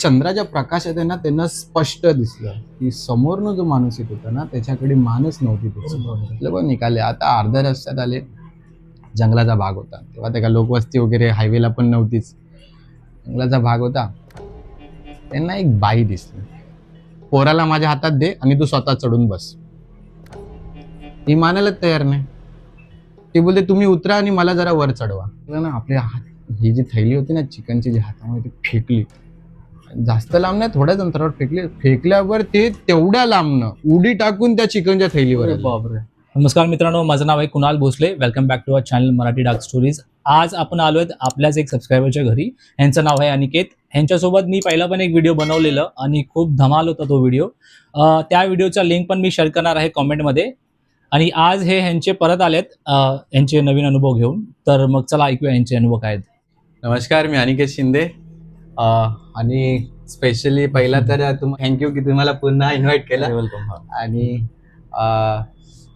चंद्राच्या प्रकाशात आहे ना त्यांना स्पष्ट दिसलं की समोरनं जो माणूस येत होता ना त्याच्याकडे माणूस नव्हती. त्याचं निघाले. आता अर्ध्या रस्त्यात आले, जंगलाचा भाग होता तेव्हा, त्या लोकवस्ती वगैरे हायवेला पण नव्हतीच, जंगलाचा भाग होता. त्यांना एक बाई दिसली. पोराला माझ्या हातात दे आणि तू स्वतः चढून बस. ती मानायलाच तयार नाही. ती बोलते तुम्ही उतरा आणि मला जरा वर चढवा. ना आपल्या ही जी थैली होती ना चिकनची, जी हातामध्ये ती फेकली. जास्त लांब नाही, थोड्याच अंतरावर फेकली. फेकल्यावर ते तेवढ्या लांबनं उडी टाकून त्या चिकनच्या थैलीवर. बापरे. नमस्कार मित्रांनो, माझं नाव आहे Kunal Bhosale. Welcome back to our channel Marathi dark stories. आज आपण आलो आहेत आपल्याच एक सबस्क्रायबरच्या घरी. ह्यांचं नाव आहे अनिकेत. ह्यांच्यासोबत मी पहिला पण एक व्हिडिओ बनवलेलं आणि खूप धमाल होता तो व्हिडिओ. त्या व्हिडिओचा लिंक पण मी शेअर करणार आहे कॉमेंटमध्ये. आणि आज हे ह्यांचे परत आलेत यांचे नवीन अनुभव घेऊन. तर मग चला ऐकूया यांचे अनुभव काय आहेत. नमस्कार, मी अनिकेत शिंदे. आणि स्पेशली पहिला तर थँक्यू की तुम्हाला पुन्हा इन्व्हाइट केलं. वेलकम. आणि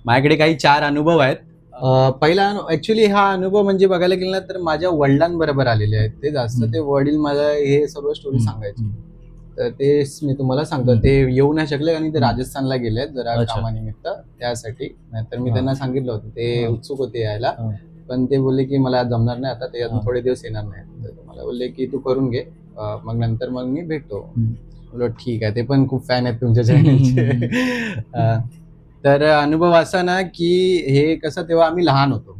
माझ्याकडे काही 4 अनुभव आहेत. पहिला ऍक्च्युली हा अनुभव म्हणजे बघायला गेला ना तर माझ्या वडिलांबरोबर आलेले आहेत. ते जास्त ते वडील मला हे सर्व स्टोरी सांगायचे. तर तेच मी तुम्हाला सांगतो. ते येऊ नाही शकले आणि ते राजस्थानला गेले आहेत जरा कामानिमित्त, त्यासाठी. नाहीतर मी त्यांना सांगितलं होतं, ते उत्सुक होते यायला, पण ते बोलले की मला जमणार नाही आता, ते अजून थोडे दिवस येणार नाही. तर मला बोलले की तू करून घे, मग नंतर मग मी भेटतो. बोलो ठीक आहे, ते पण खूप फॅन आहेत तुमच्या चॅनलचे. तर अनुभव असा ना की हे कसं, तेव्हा आम्ही लहान होतो.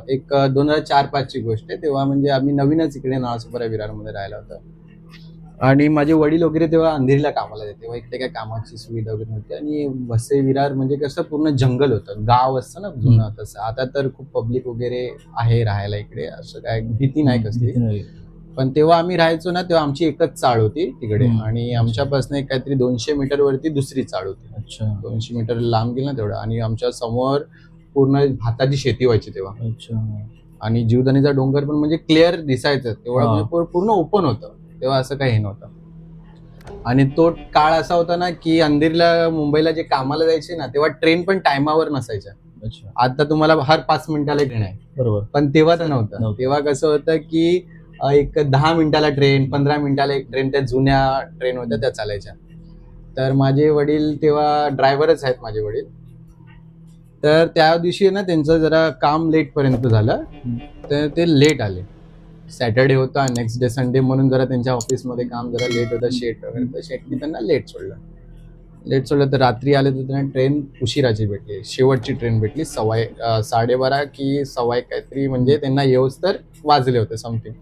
एक 2004-5 ची गोष्ट आहे. तेव्हा म्हणजे आम्ही नवीनच इकडे नालासोपारा विरारमध्ये राहिला होतो. आणि माझे वडील वगैरे तेव्हा अंधेरीला कामाला जाते. तेव्हा इकडे काय कामाची सुविधा वगैरे नव्हती. आणि वसई विरार म्हणजे कसं पूर्ण जंगल होतं, गाव असतं ना जुनं तसं. आता तर खूप पब्लिक वगैरे आहे राहायला इकडे, असं काय भीती नाही कसली. पण तेव्हा आम्ही राहायचो ना, तेव्हा आमची एकच चाळ होती तिकडे. आणि आमच्यापासून एक काहीतरी 200 मीटर वरती दुसरी चाळ होती. अच्छा. 200 मीटर लांब गेलं ना तेवढं. आणि आमच्या समोर पूर्ण भाताची शेती व्हायची तेव्हा. अच्छा. आणि जीवदानीचा डोंगर पण म्हणजे क्लिअर दिसायचं तेवढं, म्हणजे पूर्ण ओपन होतं तेव्हा, असं काही हे नव्हतं. आणि तो काळ असा होता ना की अंधेरीला मुंबईला जे कामाला जायचे ना, तेव्हा ट्रेन पण टायमावर नसायच्या. आता तुम्हाला हर 5 मिनिटाला ट्रेन आहे, बरोबर. पण तेव्हा तर नव्हतं. तेव्हा कसं होतं की एक 10 मिनिटाला ट्रेन, 15 मिनिटाला एक ट्रेन, त्या जुन्या ट्रेन होत्या त्या चालायच्या. तर माझे वडील तेव्हा ड्रायव्हरच आहेत माझे वडील. तर त्या दिवशी ना त्यांचं जरा काम लेट पर्यंत झालं, तर ते लेट आले. सॅटर्डे होता, नेक्स्ट डे संडे, म्हणून जरा त्यांच्या ऑफिसमध्ये काम जरा लेट होतं, शेट वगैरे. तर शेटनी त्यांना लेट सोडलं. तर रात्री आले तर त्यांना ट्रेन उशिराची भेटली. शेवटची ट्रेन भेटली 12:30 की 1:15 काहीतरी, म्हणजे त्यांना येऊस तर वाजले होते समथिंग.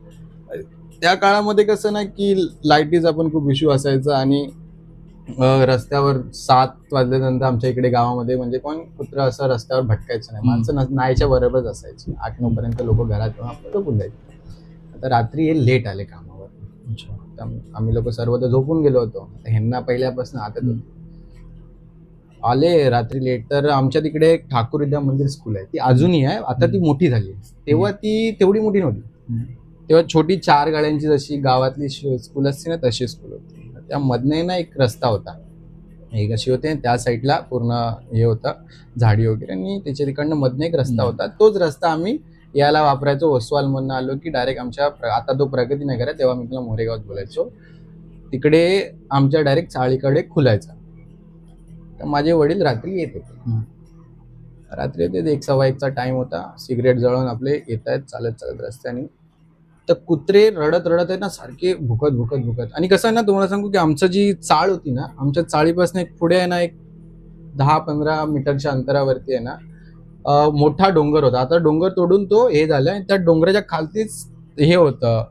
त्या काळामध्ये कसं ना की लाईटीचा पण खूप इश्यू असायचा. आणि रस्त्यावर 7 वाजल्यानंतर आमच्या इकडे गावामध्ये म्हणजे कोण कुत्र असं रस्त्यावर भटकायचं नाही. माणसं नाहीच्या बरोबरच असायची. 8-9 पर्यंत लोक घरात झोपून जायचे. आता रात्री हे लेट आले कामावर. आम्ही लोक सर्व तर झोपून गेलो होतो. ह्यांना पहिल्यापासून आता आले रात्री लेट. तर आमच्या तिकडे एक ठाकूर विद्या मंदिर स्कूल आहे, ती अजूनही आहे. आता ती मोठी झाली, तेव्हा ती तेवढी मोठी नव्हती. तेव्हा छोटी 4 गाड्यांची जशी गावातली स्कूल असते ना, तशी स्कूल होती. त्या मधने ना एक रस्ता होता, एक अशी होते, त्या साईडला पूर्ण हे होतं झाडी वगैरे, आणि त्याच्या तिकडनं मधने एक रस्ता होता. तोच रस्ता आम्ही याला वापरायचो. ओसवाल म्हणून आलो की डायरेक्ट आमच्या, आता तो प्रगतीनगर आहे, तेव्हा मी तुला मोरेगावात बोलायचो, तिकडे आमच्या डायरेक्ट चाळीकडे खुलायचा. तर माझे वडील रात्री येत होते. रात्री येते 1-1:15चा टाइम होता. सिगरेट जळून आपले येत आहेत चालत रस्त्याने. तर कुत्रे रडत आहे ना, सारखे भुकत. आणि कसं आहे ना, तुम्हाला सांगू की आमचं जी चाळ होती ना, आमच्या चाळीपासून एक पुढे आहे ना, एक 10-15 मीटरच्या अंतरावरती आहे ना, मोठा डोंगर होता. आता डोंगर तोडून तो हे झालं, आणि त्या डोंगराच्या खालतीच हे होतं,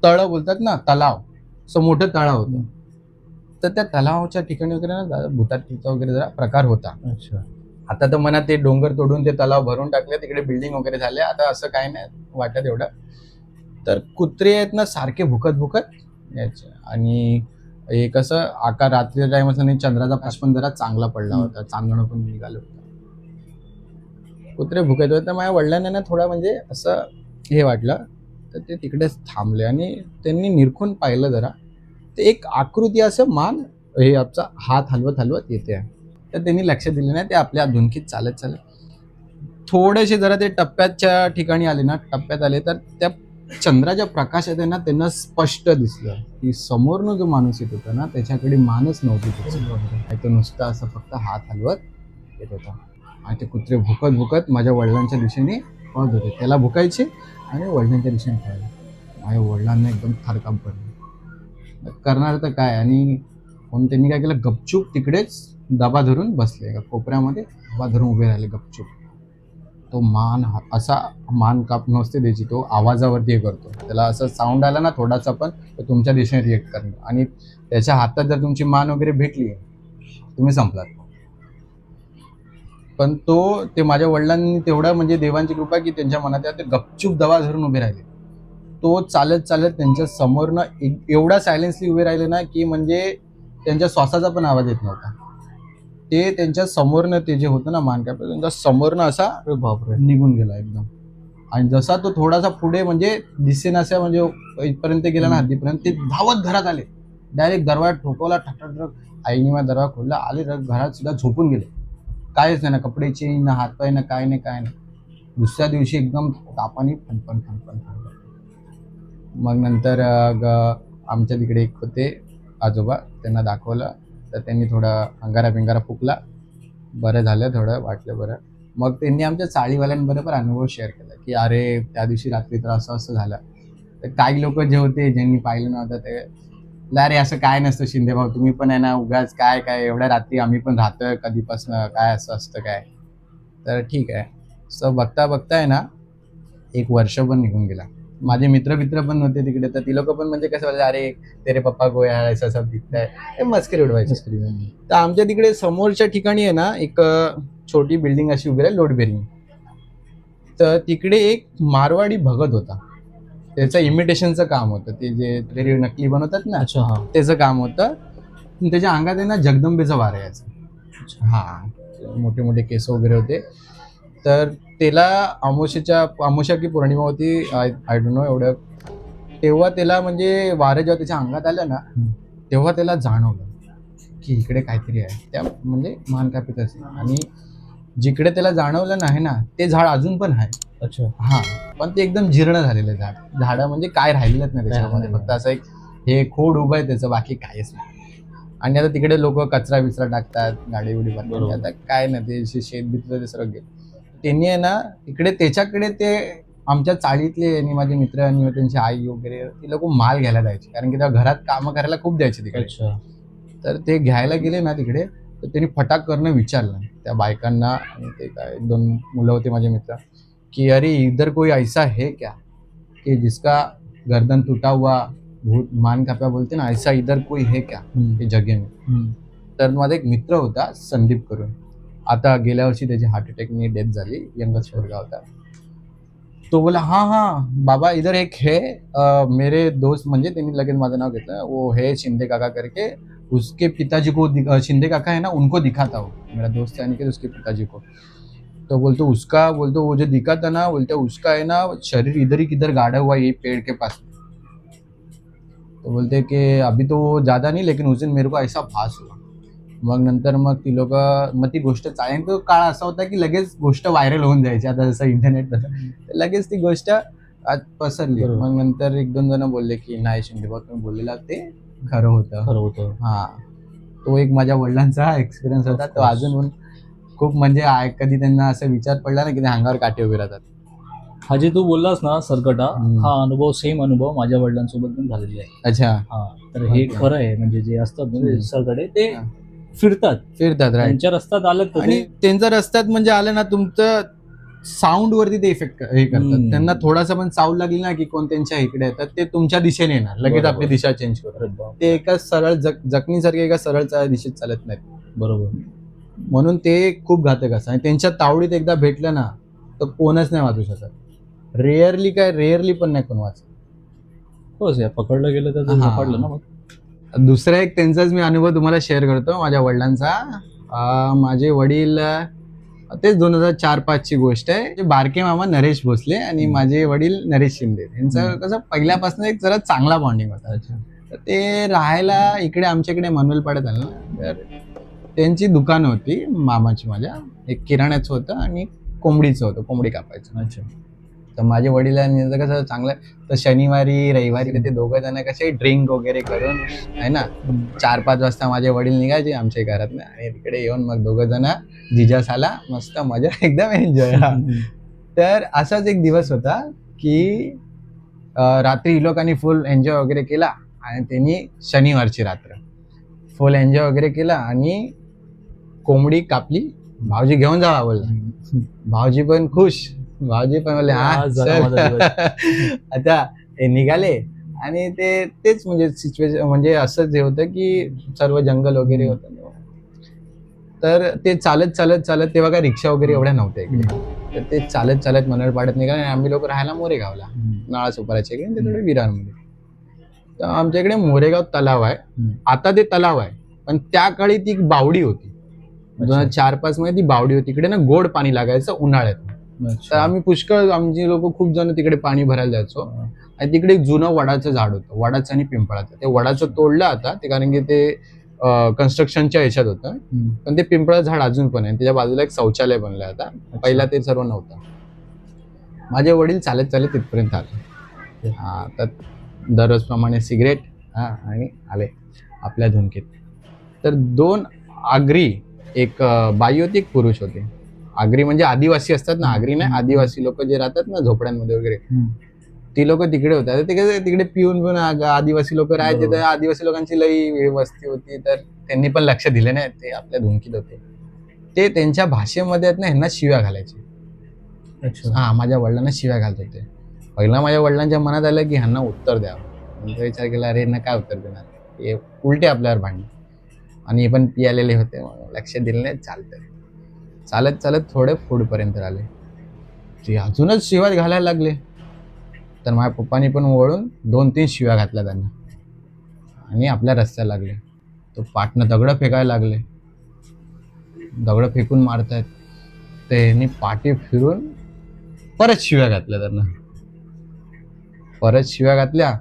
तळं बोलतात ना, तलाव, असं मोठं तळाव होतं. तर त्या तलावाच्या ठिकाणी वगैरे ना भूताटकीचा वगैरे जरा प्रकार होता. अच्छा. आता तर म्हणा ते डोंगर तोडून ते तलाव भरून टाकले, तिकडे बिल्डिंग वगैरे झाले, आता असं काही नाही वाटत एवढं. तर कुत्रे आहेत ना, सारखे भुकत यायचे. आणि हे कसं आकार रात्रीच्या टाइम असं नाही, चंद्राचा प्रकाश पण जरा चांगला पडला होता, चांदणं पण निघालं होतं. कुत्रे भुकत होते. तर माझ्या वडिलांना ना थोडा म्हणजे असं हे वाटलं, तर ते तिकडेच थांबले आणि त्यांनी निरखून पाहिलं जरा. ते एक आकृती असं मान हे आमचा हात हलवत येते आहे. तर त्यांनी लक्ष दिलं नाही, ते आपल्या धुनकीत चालत थोडेसे जरा ते टप्प्याच्या ठिकाणी आले ना, टप्प्यात आले, तर त्या चंद्राच्या प्रकाशात आहे ना, त्यांना स्पष्ट दिसलं की समोरनं जो माणूस येत होता ना, त्याच्याकडे मानच नव्हती, तो नुसता असं फक्त हात हलवत येत होता. आणि ते कुत्रे भुकत माझ्या वडिलांच्या दिशेने पळत होते. त्याला भुकायचे आणि वडिलांच्या दिशेने पळायचे. माझ्या वडिलांना एकदम थरकाप पडली, करणार तर काय. आणि म्हणून त्यांनी काय केलं, गपचूप तिकडेच दबा धरून बसले, कोपऱ्यामध्ये दबा धरून उभे राहिले गपचूप. तो मान काप नसते द्यायची, तो आवाजावरती हे करतो. त्याला असं साऊंड आला ना थोडासा पण, तर तुमच्या दिशेने रिएक्ट करणं. आणि त्याच्या हातात जर तुमची मान वगैरे भेटली, तुम्ही संपलात. पण ते माझ्या वडिलांनी तेवढा म्हणजे देवांची कृपा की त्यांच्या मनात ते गपचूप दबा धरून उभे राहिले. तो चालत त्यांच्या समोरनं एवढा सायलेन्सली उभे राहिले ना, की म्हणजे त्यांच्या श्वासाचा पण आवाज येत नव्हता. ते त्यांच्या समोरनं ते जे होतं ना मानकाप, त्यांच्या समोरनं असा निघून गेला एकदम. आणि जसा तो थोडासा पुढे म्हणजे दिसेनासा म्हणजे इथपर्यंत गेला ना, हद्दीपर्यंत, ते धावत घरात आले. डायरेक्ट दरवाजा ठोकवला, ठक. आईने माझा दरवाजा खोलला, आले घरात सुद्धा झोपून गेले. कायच नाही ना, कपडे चेंज ना, हातपाय ना, काय नाही. दुसऱ्या दिवशी एकदम तापाने फणफण. मग नंतर आमच्या तिकडे एक होते आजोबा, त्यांना दाखवलं, तर त्यांनी थोडा अंगारा फुकला, बरं झालं, थोडं वाटलं बरं. मग त्यांनी आमच्या चाळीवाल्यांबरोबर अनुभव शेअर केला की अरे त्या दिवशी रात्री तर असं झालं. तर काही लोक जे होते ज्यांनी पाहिलं नव्हतं ते अरे असं काय नसतं शिंदे भाऊ, तुम्ही पण आहे ना उगाच काय काय एवढ्या रात्री आम्ही पण राहतोय कधीपासून, काय असं असतं काय. तर ठीक आहे. सो बघता बघता आहे ना 1 वर्ष पण निघून गेला. माझे मित्र पण नव्हते तिकडे, तर ती लोक पण म्हणजे कसं बोलले, अरे तेरे पप्पा को यार ऐसा सब दिखता है, हे मस्करी उडवायचे. तर आमच्या तिकडे समोरच्या ठिकाणी आहे ना एक छोटी बिल्डिंग अशी उभी आहे लोड बेरिंग. तर तिकडे एक मारवाडी भगत होता, त्याचं इमिटेशनचं काम होतं, ते जे नकली बनवतात ना अच्छा हा. त्याचं काम होतं. त्याच्या अंगात आहे ना जगदंबेचा वार यायचा. हा, मोठे मोठे केस वगैरे होते. तर त्याला अमावस्या की पौर्णिमा होती, आय डोंट नो एवढं, तेव्हा त्याला म्हणजे वारं जेव्हा त्याच्या अंगात आलं ना तेव्हा त्याला जाणवलं की इकडे काहीतरी आहे. त्या म्हणजे मान कापित असेल, आणि जिकडे त्याला जाणवलं नाही ना ते झाड अजून पण आहे. अच्छा हा, पण ते एकदम जीर्ण झालेलं झाड म्हणजे काय राहिलेलंच नाही त्याच्यामध्ये, फक्त असं एक हे खोड उभं आहे त्याचं, बाकी काहीच नाही. आणि आता तिकडे लोक कचरा बिचरा टाकतात, गाडी उडी बनवतात, आता काय नाही ते शेत बितलं ते सगळं गेलं. त्यांनी आहे ना तिकडे त्याच्याकडे ते आमच्या चाळीतले आणि माझे मित्र आणि त्यांची आई वगैरे ती लोक माल घ्यायला जायचे, कारण की त्या घरात कामं करायला खूप द्यायचे तिकडे. तर ते घ्यायला गेले ना तिकडे, तर त्यांनी फटाक करणं विचारलं त्या बायकांना, आणि ते काय 2 मुलं होते माझे मित्र, कि अरे इधर कोई ऐसा है क्या कि जिसका गर्दन टूटा हुआ भूत मान काप्या बोलते ना, ऐसा इधर कोई है क्या ते जगह में. तर माझा एक मित्र होता संदीप करून, आता गेल्या वर्षी त्याची हार्ट अटॅकने डेथ झाली, यंगच पोरगा होता. तो बोला हाँ बाबा इधर एक है मेरे दोस्त, म्हणजे त्यांनी लगेच माझं नाव घेतलं, वो है शिंदे काका करके, उसके पिताजी को शिंदे काका है ना उनको दिखाता हो, मेरा दोस्त है अनिकेत, उसके पिताजी को. तो बोलते उसका, बोलते वो जो दिखा था ना, बोलते उसका है ना शरीर इधर ही किधर गाड़ा हुआ ये पेड़ के पास. तो बोलते कि अभी तो ज्यादा नहीं, लेकिन उस दिन मेरे को ऐसा भास हुआ. मग नंतर मग ती लोक, मग ती गोष्ट चालेल, तो काळ असा होता की लगेच गोष्ट व्हायरल होऊन जायची, आता जसं इंटरनेट तसं लगेच ती गोष्ट पसरली. मग नंतर 1-2 जण बोलले की नाही शिंदे भाऊ तुम्ही बोललेला ते खरं होतं. हा, तो एक माझ्या वडिलांचा एक्सपिरियन्स होता, तो अजून खूप म्हणजे कधी त्यांना असं विचार पडला ना की ते अंगावर काटे उभे राहतात. हा जे तू बोललास ना सरकटा, हा अनुभव सेम अनुभव माझ्या वडिलांसोबत पण झालेला आहे. अच्छा. हा, तर हे खरं आहे, म्हणजे जे असतात म्हणजे सरकडे ते फिरतात त्यांच्या रस्त्यात आलं तर, आणि त्यांच्या रस्त्यात म्हणजे आलं ना तुमचं साऊंड वरती ते इफेक्ट हे करतात. त्यांना थोडासा पण साऊंड लागली ना की कोण त्यांच्या इकडे येतात, ते तुमच्या दिशेने येणार, लगेच आपली दिशा चेंज करतात. ते एका सरळ जखमीसारखे एका सरळ दिशेत चालत नाहीत. बरोबर. म्हणून ते खूप घातक असतं, आणि त्यांच्या तावडीत एकदा भेटलं ना तर कोणच नाही वाचू शकत. रेअरली पण नाही कोण वाचत. हो, पकडलं गेलं तर पकडलं ना. मग दुसरा एक त्यांचाच मी अनुभव तुम्हाला शेअर करतो, माझ्या वडिलांचा. माझे वडील, तेच 2004-5 ची गोष्ट आहे. बारके मामा नरेश भोसले आणि माझे वडील नरेश शिंदे, यांचं कसं पहिल्यापासून एक जरा चांगला बॉन्डिंग होता. तर ते राहायला इकडे आमच्याकडे मनवलपाड्यात आलं ना, तर त्यांची दुकानं होती मामाची माझ्या, एक किराण्याचं होतं आणि कोंबडीचं होतं, कोंबडी कापायचं. अच्छा. तर माझ्या वडिलांनी कसं चांगलं, तर शनिवारी रविवारी ते 2 जण कसे ड्रिंक वगैरे करून आहे ना 4-5 वाजता माझे वडील निघायचे आमच्या घरातनं, आणि तिकडे येऊन मग 2 जण जिजासाला मस्त मजा, एकदम एन्जॉय. तर असाच एक दिवस होता की रात्री लोकांनी फुल एन्जॉय वगैरे केला, आणि त्यांनी शनिवारची रात्र फुल एन्जॉय वगैरे केला आणि कोंबडी कापली. भाऊजी घेऊन जावा बोलला. भाऊजी पण खुश, भाऊजी पण बोलले हा चल. आता ते निघाले, आणि तेच म्हणजे सिच्युएशन म्हणजे असंच हे होतं की सर्व जंगल वगैरे होतं. तर ते चालत तेव्हा काय रिक्षा वगैरे एवढ्या नव्हत्या इकडे, तर ते चालत मनोरपाड्यात निघाले, आणि आम्ही लोक राहायला मोरेगावला, नाळा सुपाराच्या इकडे, ते थोडे विरारमध्ये. तर आमच्या इकडे मोरेगाव तलाव आहे. आता ते तलाव आहे, पण त्या काळी ती बावडी होती. 2004-5 मध्ये ती बावडी होती. इकडे ना गोड पाणी लागायचं उन्हाळ्यात. तर आम्ही पुष्कळ, आमची लोक खूप जण तिकडे पाणी भरायला जायचो. आणि तिकडे एक जुनं वडाचं झाड होतं, वडाचं आणि पिंपळाचं. ते वडाचं तोडलं आता ते, कारण की ते कन्स्ट्रक्शनच्या ह्याच्यात होतं, पण ते पिंपळाचं झाड अजून पण आहे. त्याच्या बाजूला एक शौचालय बनलंय आता, पहिला ते सर्व नव्हतं. माझे वडील चालत तिथपर्यंत आले. हा, तर दररोज प्रमाणे सिगरेट आणि आले आपल्या धुनकीत. तर 2 आगरी, एक बाई होती, एक पुरुष होते. आगरी म्हणजे आदिवासी असतात ना, आगरी नाही, आदिवासी लोक जे राहतात ना झोपड्यांमध्ये वगैरे, ती लोक तिकडे होते. आता ते कसं तिकडे पिऊन पिऊन आदिवासी लोक राहायचे, तर बरोबर. आदिवासी लोकांची लई वस्ती होती, तर त्यांनी पण लक्ष दिले नाही, ते आपल्या धुंकीत होते. ते त्यांच्या भाषेमध्ये आहेत ना ह्यांना शिव्या घालायचे. अच्छा. हा, माझ्या वडिलांना शिव्या घालत होते. पहिला माझ्या वडिलांच्या मनात आलं की ह्यांना उत्तर द्यावं. नंतर विचार केला, अरे यांना काय उत्तर देणार, हे उलटे आपल्यावर भांडणे, आणि हे पण पियालेले होते, मग लक्ष दिलं नाही. चालत चालत थोडे पुढपर्यंत आले, ते अजूनच शिव्या घालायला लागले. तर माझ्या पप्पानी पण वळून 2-3 शिव्या घातल्या त्यांना आणि आपल्या रस्त्याला लागले. तो पाटनं दगडं फेकायला लागले, दगडं फेकून मारतायत. त्यांनी पाठी फिरून परत शिव्या घातल्या त्यांना, परत शिव्या घातल्या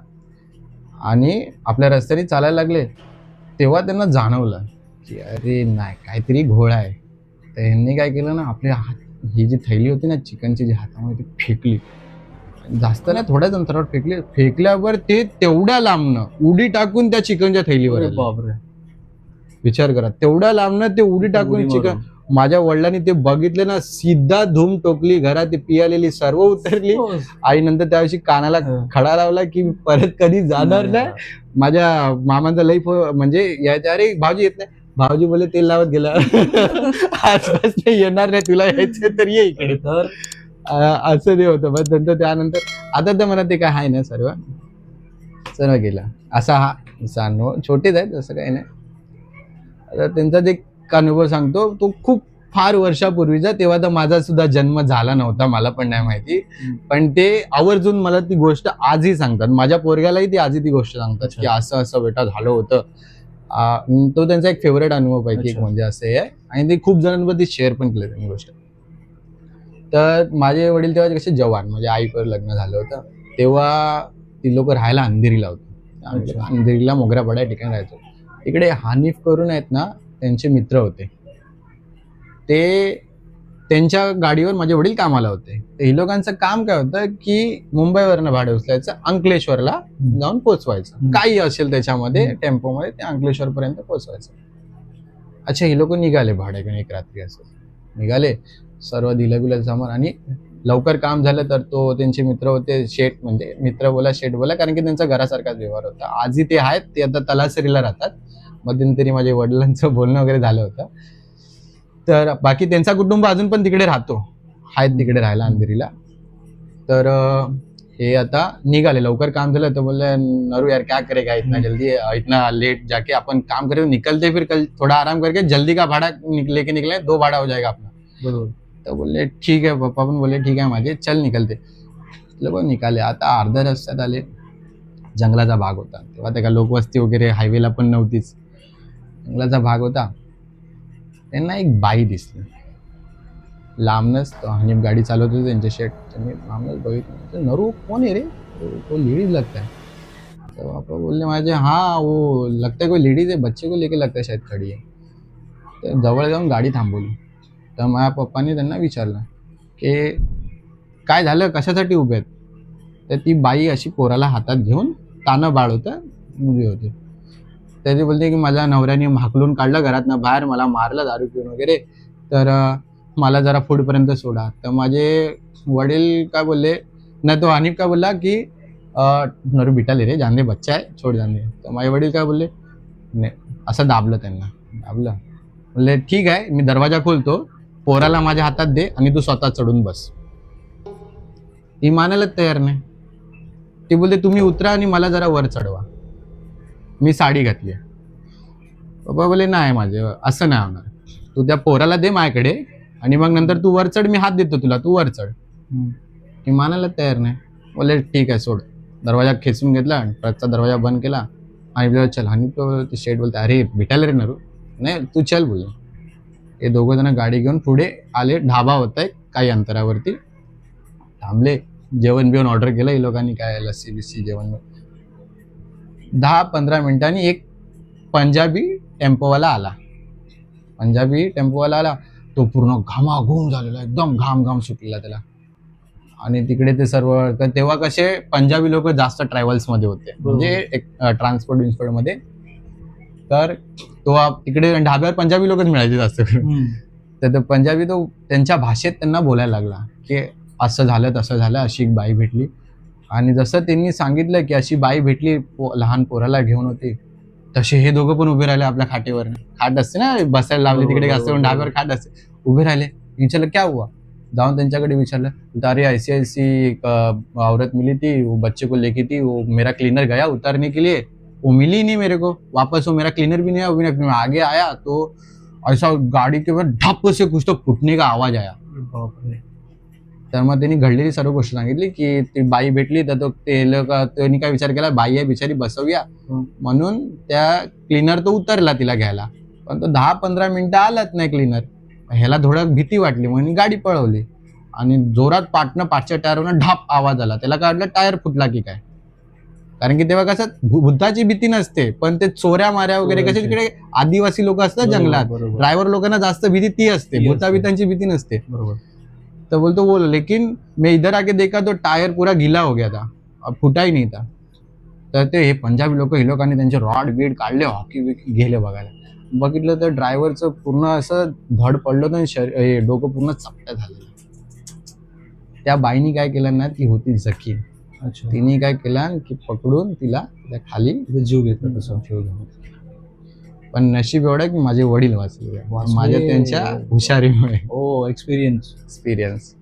आणि आपल्या रस्त्याने चालायला लागले. तेव्हा त्यांना जाणवलं की अरे नाही, काहीतरी घोळ आहे. तर ह्यांनी काय केलं ना, आपल्या ही जी थैली होती ना चिकनची, जी हातामध्ये ती फेकली. जास्त नाही, थोड्याच अंतरावर फेकली. फेकल्यावर ते तेवढ्या लांबनं उडी टाकून त्या चिकनच्या थैलीवर आले. बापरे. विचार करा, तेवढ्या लांबनं ते उडी टाकून उडी चिकन. मारून. माझ्या वडिलांनी ते बघितले ना, सीधा धूम टोकली घरात, ती पियालेली सर्व उतरली. हो. आई नंतर त्या दिवशी कानाला खडा लावला की परत कधी जाणार नाही. माझ्या मामांचा लई म्हणजे यायचं, अरे भाऊजी येत नाही, भाऊजी बोले तेल लावत गेला आजपासून येणार नाही, तुला यायचं तर ये इकडे. तर असं ते होतं. बस नंतर त्यानंतर आता तर मला ते काय आहे ना, सर्व गेलं. असा हा अनुभव, छोटेच आहेत असं काही नाही. आता त्यांचा ते अनुभव सांगतो, तो खूप फार वर्षापूर्वीचा. तेव्हा तर माझा सुद्धा जन्म झाला नव्हता, मला पण नाही माहिती. पण ते आवर्जून मला ती गोष्ट आजही सांगतात. माझ्या पोरग्यालाही ती आजही ती गोष्ट सांगतात की असं असं बेटा झालं होतं. तो त्यांचा एक फेवरेट अनुभव पैकी एक म्हणजे असं आहे. आणि ते खूप जणांमध्ये शेअर पण केलं त्यांनी गोष्ट. तर माझे वडील तेव्हा कसे जवान, म्हणजे आईवर लग्न झालं होतं, तेव्हा ती लोक राहायला अंधेरीला होते. अंधेरीला मोगरापाडा या ठिकाणी राहायचो. इकडे हानिफ करून आहेत ना, त्यांचे मित्र होते. ते त्यांच्या गाडीवर माझे वडील कामाला होते. तर ही लोकांचं काम काय होतं की मुंबईवरनं भाडे उचलायचं, अंकलेश्वरला जाऊन पोचवायचं. काही असेल त्याच्यामध्ये टेम्पोमध्ये, ते अंकलेश्वरपर्यंत पोचवायचं. अच्छा, ही लोक निघाले भाड्याकडे एक रात्री, असं निघाले, सर्व दिलं बिलं सामान, आणि लवकर काम झालं. तर तो त्यांचे मित्र होते, शेठ, म्हणजे मित्र बोला शेठ बोला, कारण की त्यांचा घरासारखाच व्यवहार होता. आजही ते आहेत, ते आता तलासरीला राहतात. मध्यंतरी माझ्या वडिलांचं बोलणं वगैरे झालं होतं. तर बाकी त्यांचा कुटुंब अजून पण तिकडे राहतो, आहेत तिकडे राहायला अंधेरीला. तर हे आता निघाले, लवकर काम झालं. तर बोलले, नरू यार क्या करेगा इतना जल्दी, इतना लेट जाके अपन काम करे, निकलते फिर कल थोड़ा आराम करके जल्दी का भाड़ा लेके निकले, 2 भाड़ा हो जाएगा अपना. बरोबर. तर बोलले ठीक आहे. पप्पा पण बोलले ठीक आहे माझे, चल निकलते. लोक निघाले. आता अर्ध्या रस्त्यात आले, जंगलाचा भाग होता. तेव्हा त्या लोकवस्ती वगैरे हायवेला पण नव्हतीच, जंगलाचा भाग होता. त्यांना एक बाई दिसली लांबनच. आणि गाडी चालवत होते त्यांचे शेट. त्यांनी लांबनच बघितलं, नरू कोण आहे रे, तो लेडीज लगता है. तो पापा बोलले माझे, हाँ वो लगता है कोई लेडीज है, बच्चे को लेके लगता है शायद खड़ी है. तर जवळ जाऊन गाडी थांबवली. तर माझ्या पप्पांनी त्यांना विचारलं की काय झालं, कशासाठी उभे आहेत. तर ती बाई अशी पोराला हातात घेऊन, तानं बाळ होतं, उभी होती. तर ती बोलते की माझ्या नवऱ्याने हाकलून काढलं घरातनं बाहेर, मला मारलं दारू पिऊन वगैरे, तर मला जरा पुढपर्यंत सोडा. तर माझे वडील काय बोलले, नाही तो हानिफ काय बोलला की नरू बिटा ले रे, जाने बच्चा आहे, छोड जाने. तर माझे वडील काय बोलले, नाही, असं दाबलं त्यांना, दाबलं. बोलले ठीक आहे, मी दरवाजा खोलतो, पोराला माझ्या हातात दे आणि तू स्वतः चढून बस. ती मानायलाच तयार नाही. ती बोलते तुम्ही उतरा आणि मला जरा वर चढवा, मी साडी घातली. पप्पा बोले नाही, माझे असं नाही होणार, तू त्या पोराला दे माझ्याकडे आणि मग नंतर तू वर चढ, मी हात देतो तुला, तू वर चढ. ती मानायला तयार नाही. बोले ठीक आहे सोड. दरवाजा खेचून घेतला, ट्रकचा दरवाजा बंद केला आणि बोलला चल. आणि तो शेठ बोलते, अरे भेटायला रे नरू, नाही तू चल बोलले. हे दोघं जण गाडी घेऊन पुढे आले. ढाबा होता एक काही अंतरावरती, थांबले. जेवण बिवण ऑर्डर केलं ही लोकांनी, काय लस्सी बिस्सी जेवण. 10-15 मिनिटांनी एक पंजाबी टेम्पोवाला आला. तो पूर्ण घामाघूम झालेला, एकदम घाम सुटलेला त्याला. आणि तिकडे ते सर्व, तर तेव्हा कसे पंजाबी लोक जास्त ट्रॅव्हल्समध्ये होते, म्हणजे एक ट्रान्सपोर्ट मध्ये. तर तो तिकडे ढाब्यावर पंजाबी लोकच मिळायचे जास्त करून. तर पंजाबी तो त्यांच्या भाषेत त्यांना बोलायला लागला की असं झालं तसं झालं, अशी एक बाई भेटली, आणि जसं त्यांनी सांगितलं की अशी बाई भेटली लहान पोराला घेऊन होती, तसे हे दोघं पण उभे राहिले आपल्या खाटेवर. खाट असते ना बसायला लावली तिकडे, असं ढाब्यावर खाट असते, उभे राहिले. विचारलं क्या हुआ, जाऊन त्यांच्याकडे विचारलं, अरे ऐसी ऐसी एक औरत मिली थी, वो बच्चे को लेके थी, वो मेरा क्लीनर गया उतारने के लिए, वो मिली नहीं मेरे को वापस, वो मेरा क्लीनर भी नहीं आया, वो भी नहीं आगे आया तो ऐसा गाड़ी के ऊपर ढप से कुछ तो फुटने का आवाज आया. तर मग त्यांनी घडलेली सर्व गोष्ट सांगितली की ती बाई भेटली तर तो ते लोक त्यांनी काय विचार केला, बाई आहे बिचारी बसवूया, म्हणून त्या क्लीनर तो उतरला तिला घ्यायला, पण तो 10-15 मिनिटं आलाच नाही क्लीनर. ह्याला थोडं भीती वाटली म्हणून गाडी पळवली आणि जोरात पाठच्या टायरवरनं ढाप आवाज आला. त्याला काय वाटलं टायर फुटला की काय, कारण की तेव्हा कसं भूताची भीती नसते, पण ते चोऱ्या माऱ्या वगैरे कसे तिकडे आदिवासी लोक असतात जंगलात, ड्रायव्हर लोकांना जास्त भीती ती असते, भूताभितांची भीती नसते. तो बोलतो वो, लेकिन मैं इधर आके देखा तो टायर पूरा गीला हो गया था, अब फुटा ही नहीं था. तर ते हे पंजाबी लोक, ही लोकांनी त्यांचे रॉड बीड काढले, हॉकी बिकी गेले बघायला. बघितलं तर ड्रायव्हरचं पूर्ण असं धड पडलं तर डोकं पूर्ण चपट्या झालेलं. त्या बाईनी काय केलं ना, ती होती जखी, तिने काय केलं की पकडून तिला खाली जीव घेतला, तसं जीव घेऊन. पण नशीब एवढं की माझे वडील वाचले माझ्या त्यांच्या हुशारीमुळे. एक्सपिरियन्स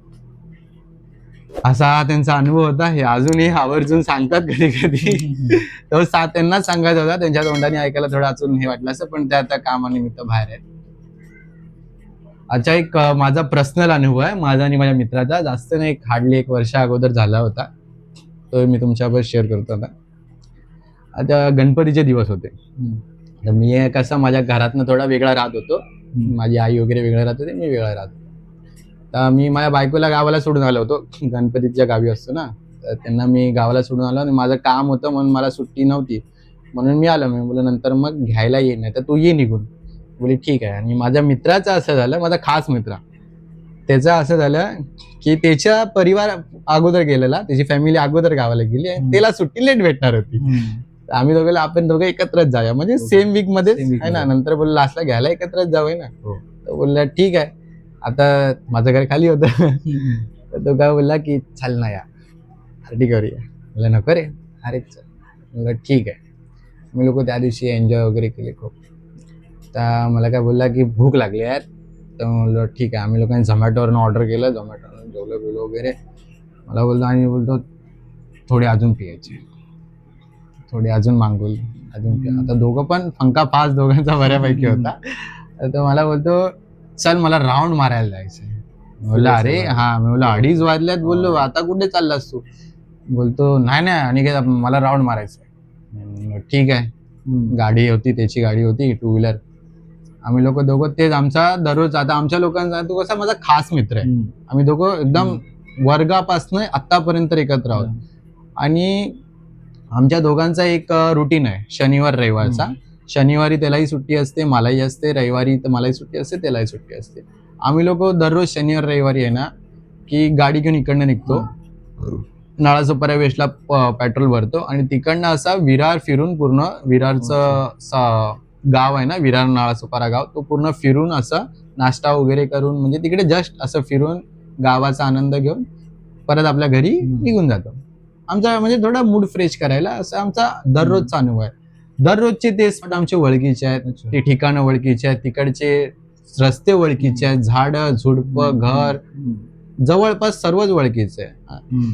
असा हा त्यांचा अनुभव होता. हे अजूनही आवर्जून सांगतात कधी कधी. तो त्यांना सांगायचा होता, त्यांच्या तोंडाने ऐकायला थोडं अजून हे वाटलं असं, पण ते आता कामानिमित्त बाहेर आहे. अच्छा, एक माझा पर्सनल अनुभव आहे, माझा आणि माझ्या मित्राचा, जास्त नाही, एक हार्डली 1 वर्षा अगोदर झाला होता, तो मी तुमच्यावर शेअर करतो. आता गणपतीचे दिवस होते. तर मी कसं माझ्या घरातनं थोडा वेगळा राहत होतो, माझी आई वगैरे वेगळं राहत होते, मी वेगळा राहत होतो. तर मी माझ्या बायकोला गावाला सोडून आलो होतो, गणपतीच्या गावी असतो ना, तर त्यांना मी गावाला सोडून आलो आणि माझं काम होतं म्हणून मला सुट्टी नव्हती, म्हणून मी आलो. मी बोललो नंतर मग घ्यायला येईन, नाही तर तू ये निघून. बोली ठीक आहे. आणि माझ्या मित्राचं असं झालं, माझा खास मित्र, त्याचं असं झालं की त्याच्या परिवार अगोदर गेलेला, त्याची फॅमिली अगोदर गावाला गेली आणि त्याला सुट्टी लेट भेटणार होती. आम्ही दोघं आपण दोघं एकत्रच जाऊया, म्हणजे सेम वीक मध्ये आहे ना. नंतर बोललो लास्टला घ्यायला एकत्रच जाऊया ना. तर बोलला ठीक आहे. आता माझं घर खाली होतं, तर तो काय बोलला की चल ना या पार्टी करूया. बोलला नको रे. अरे चल. बोलला ठीक आहे. मी लोक त्या दिवशी एन्जॉय वगैरे केले खूप. तर मला काय बोलला की भूक लागली यार. तर बोललो ठीक आहे. आम्ही लोकांनी झोमॅटोवरून ऑर्डर केलं, झोमॅटोवरून जेवलं बिवलं वगैरे. मला बोलतो आणि बोलतो थोडी अजून पियायची, थोडी अजून मागवली, अजून पिया. आता दोघं पण फंका फास दोघांचा बऱ्यापैकी होता. तर मला बोलतो चल मला राऊंड मारायला जायचंय. बोलला अरे हा. मी बोललो 2:30 वाजल्यात. बोललो आता कुठे चाललास तू. बोलतो नाही आणि मला राऊंड मारायचंय. ठीक आहे. गाडी होती, त्याची गाडी होती 2 व्हीलर. आम्ही लोक दोघं, तेच आमचा दररोज, आता आमच्या लोकांचा तो कसा माझा खास मित्र आहे. आम्ही दोघं एकदम वर्गापासून आतापर्यंत एकत्र आहोत. आणि आमच्या दोघांचा एक रुटीन आहे शनिवार रविवारचा. शनिवारी त्यालाही सुट्टी असते, मलाही असते, रविवारी तर मलाही सुट्टी असते, त्यालाही सुट्टी असते. आम्ही लोक दररोज शनिवार रविवारी आहे ना की गाडी घेऊन इकडनं निघतो, नाळासोपारा वेस्टला पेट्रोल भरतो आणि तिकडनं असा विरार फिरून, पूर्ण विरारचं गाव आहे ना, विरार नाळासोपारा गाव, तो पूर्ण फिरून असं नाश्ता वगैरे करून, म्हणजे तिकडे जस्ट असं फिरून गावाचा आनंद घेऊन परत आपल्या घरी निघून जातो. आमचा म्हणजे थोडा मूड फ्रेश करायला असं आमचा दररोजचा अनुभव आहे. दररोजचे ते स्पॉट आमचे ओळखीचे आहेत, ते ठिकाणं ओळखीचे आहेत, तिकडचे रस्ते ओळखीचे आहेत, झाडं झुडपं घर जवळपास सर्वच ओळखीचे आहे.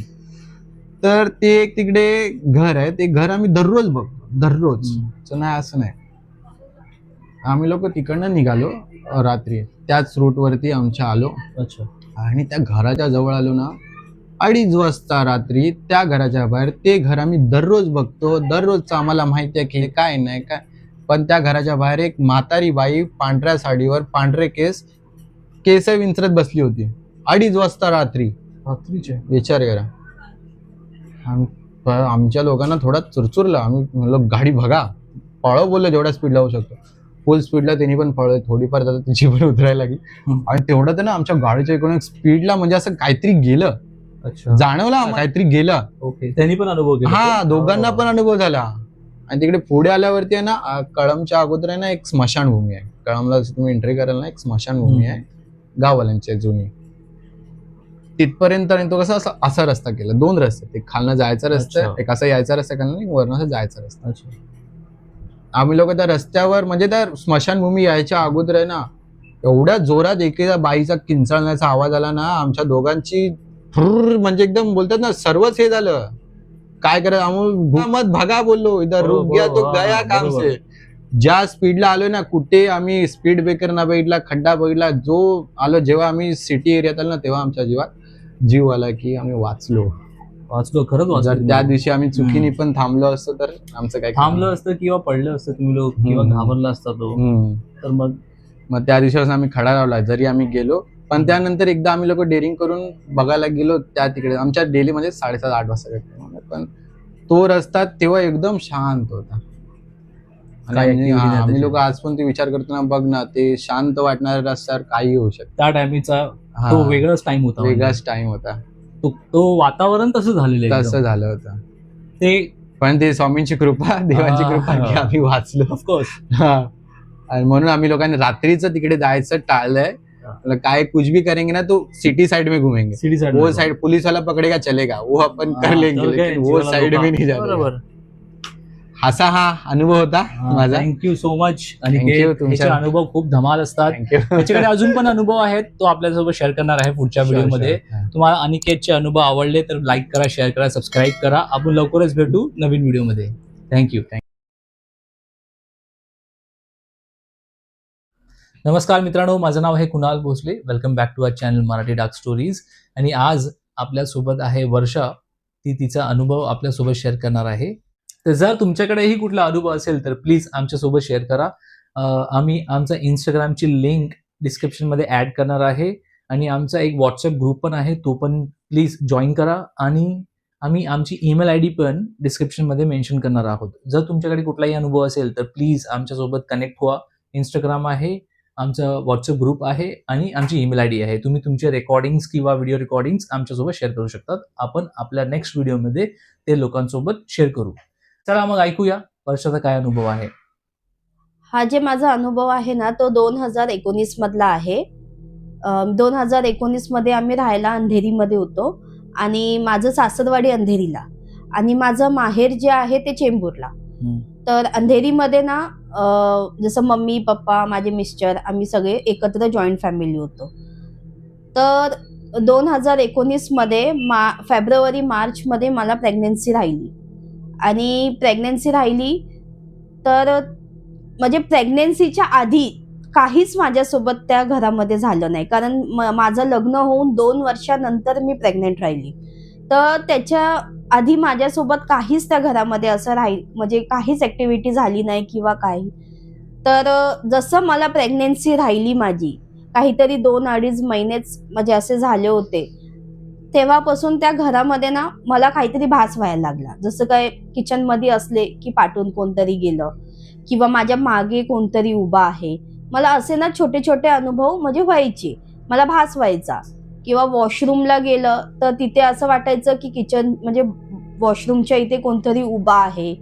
तर ते एक तिकडे घर आहे, ते घर आम्ही दररोज बघतो, दररोज. नाही असं नाही. आम्ही लोक तिकडनं निघालो रात्री, त्याच रूटवरती आमच्या आलो. आणि त्या घराच्या जवळ आलो ना, 2:30 वाजता रात्री त्या घराच्या बाहेर. ते घर आम्ही दररोज बघतो, दररोजचं आम्हाला माहिती आहे की काय नाही काय. पण त्या घराच्या बाहेर एक म्हातारी बाई पांढऱ्या साडीवर, पांढरे केस विंचरत बसली होती 2:30 वाजता रात्रीचे. विचार करा. आमच्या लोकांना थोडा चुरचुरला. आम्ही म्हणलो गाडी बघा, पळव बोललो जेवढा स्पीड लावू शकतो. फुल स्पीडला त्यांनी पण पळवलं, थोडीफार जाता तिची पण उतरायला लागली. आणि तेवढं तर ना आमच्या गाडीच्या इकडून स्पीडला म्हणजे असं काहीतरी गेलं, जाणवलं काहीतरी गेलं. त्यांनी पण अनुभव केला. हा, दोघांना पण अनुभव झाला. आणि तिकडे पुढे आल्यावरती आहे ना, कळमच्या अगोदर आहे ना एक स्मशानभूमी आहे. कळमला तुम्ही एंट्री कराल ना, एक स्मशानभूमी आहे गाववाल्यांची जुनी. तिथपर्यंत आणि तो कसा असा रस्ता केला, 2 रस्ते, एक खालनं जायचा रस्ता, अच्छा. एक असा यायचा रस्ता खालनं, वरनं असं जायचा रस्ता. अच्छा. आम्ही लोक त्या रस्त्यावर म्हणजे त्या स्मशानभूमी यायच्या अगोदर आहे ना, एवढ्या जोरात एकेका बाईचा किंचाळण्याचा आवाज आला ना, आमच्या दोघांची फुर्र म्हणजे एकदम बोलतात ना सर्वच हे झालं. काय करायचं, आम्ही मत भगा बोललो, इधर रुक गया तो गया काम से. ज्या स्पीडला आलोय ना, कुठे आम्ही स्पीड ब्रेकर ना बघितला, खड्डा बघितला, जो आलो जेव्हा आम्ही सिटी एरियात आलो ना, तेव्हा आमच्या जीवात जीव आला की आम्ही वाचलो. खरंच वाचलो. जर त्या दिवशी आम्ही चुकीने पण थांबलो असतो तर आमचं काय थांबलं असतं किंवा पडलं असतं तुम्ही लोक, किंवा घाबरला असता तो, तर मग त्या दिवशी आम्ही खडा लावला जरी आम्ही गेलो. पण त्यानंतर एकदा आम्ही लोक डेअरिंग करून बघायला गेलो त्या तिकडे, आमच्या डेली म्हणजे 7:30-8 वाजता. पण तो रस्ता तेव्हा एकदम शांत होता. आणि आम्ही लोक आज पण ते विचार करतो ना, बघ ना, ते शांत वाटणाऱ्या रस्त्यावर काही होऊ शकतं. त्या टायमीचा तो वेगळाच टाइम होता. वेगळाच टाइम होता. तो वातावरण तसं झालेलं आहे. तसं झालं होतं ते. पण ते स्वामींची कृपा, देवाची कृपा की आम्ही वाचलो. ऑफकोर्स. आणि म्हणून आम्ही लोकांनी रात्रीचं तिकडे जायचं टाळलंय. काय कुछ भी करेंगे ना तो सिटी साइड में घूमेंगे. सिटी साइड वो साइड पुलिस वाला पकड़ेगा चलेगा, वो अपन कर लेंगे, लेकिन वो साइड में नहीं जाना. बरोबर. असा हा अनुभव होता माझा. Thank you so much. आणि Thank you, त्याचे तुमच्या- अनुभव खूप धमाल असतात. त्याच्याकडे अजून पण अनुभव आहेत, तो आपल्यासोबत शेअर करणार आहे पुढच्या व्हिडिओमध्ये. तुम्हाला अनिकेतचे अनुभव आवडले तर लाईक करा, शेअर करा, सबस्क्राईब करा. आपण लवकरच भेटू नवीन व्हिडिओमध्ये. थँक्यू. नमस्कार मित्रांनो, माझं नाव आहे Kunal Bhosale. Welcome back to our channel Marathi dark stories. आणि आज आपल्यासोबत आहे वर्षा. ती तिचा अनुभव आपल्यासोबत शेअर करणार आहे. तर जर तुमच्याकडेही कुठला अनुभव असेल तर प्लीज आमच्यासोबत शेअर करा. आम्ही आमचा इंस्टाग्रामची लिंक डिस्क्रिप्शनमध्ये ॲड करणार आहे आणि आमचा एक व्हॉट्सअप ग्रुप पण आहे, तो पण प्लीज जॉईन करा. आणि आम्ही आमची ईमेल आय डी पण डिस्क्रिप्शनमध्ये मेन्शन करणार आहोत. जर तुमच्याकडे कुठलाही अनुभव असेल तर प्लीज आमच्यासोबत कनेक्ट व्हा. इंस्टाग्राम आहे, आमचा व्हॉट्सअप ग्रुप आहे आणि आमची ईमेल आय डी आहे. तुम्ही तुमचे रेकॉर्डिंग्स किंवा व्हिडिओ रेकॉर्डिंग्स आमच्यासोबत शेअर करू शकतात. आपण आपल्या नेक्स्ट व्हिडिओमध्ये ते लोकांसोबत शेअर करू. चला मग ऐकूया वर्षाचा काय अनुभव आहे. हा जे माझा अनुभव आहे ना, तो 2019 मधला आहे. 2019 मध्ये आम्ही राहायला अंधेरीमध्ये होतो आणि माझं सासरवाडी अंधेरीला आणि माझं माहेर जे आहे ते चेंबूरला. तर अंधेरीमध्ये ना जसं मम्मी पप्पा माझे मिस्टर आम्ही सगळे एकत्र जॉईंट फॅमिली होतो. तर 2019 मध्ये फेब्रुवारी मार्च मध्ये मला प्रेग्नन्सी राहिली आणि प्रेग्नन्सी राहिली तर म्हणजे प्रेग्नन्सीच्या आधी काहीच माझ्यासोबत त्या घरामध्ये झालं नाही, कारण माझं लग्न होऊन 2 वर्षानंतर मी प्रेग्नेंट राहिली. तर त्याच्या आधी माझ्यासोबत काहीच त्या घरामध्ये असं म्हणजे काहीच ऍक्टिव्हिटी झाली नाही किंवा काही. तर जसं मला प्रेग्नेन्सी राहिली माझी काहीतरी 2-2.5 महिनेच म्हणजे असे झाले होते, तेव्हापासून त्या घरामध्ये ना मला काहीतरी भास व्हायला लागला. जसं काय किचनमध्ये असले की पाठून कोणतरी गेलं किंवा माझ्या मागे कोणतरी उभा आहे. मला असे ना छोटे छोटे अनुभव म्हणजे व्हायचे, मला भास व्हायचा. किंवा वॉशरूमला गेलं तर तिथे असं वाटायचं की किचन म्हणजे वॉशरूमच्या इथे कोणतरी उभा आहे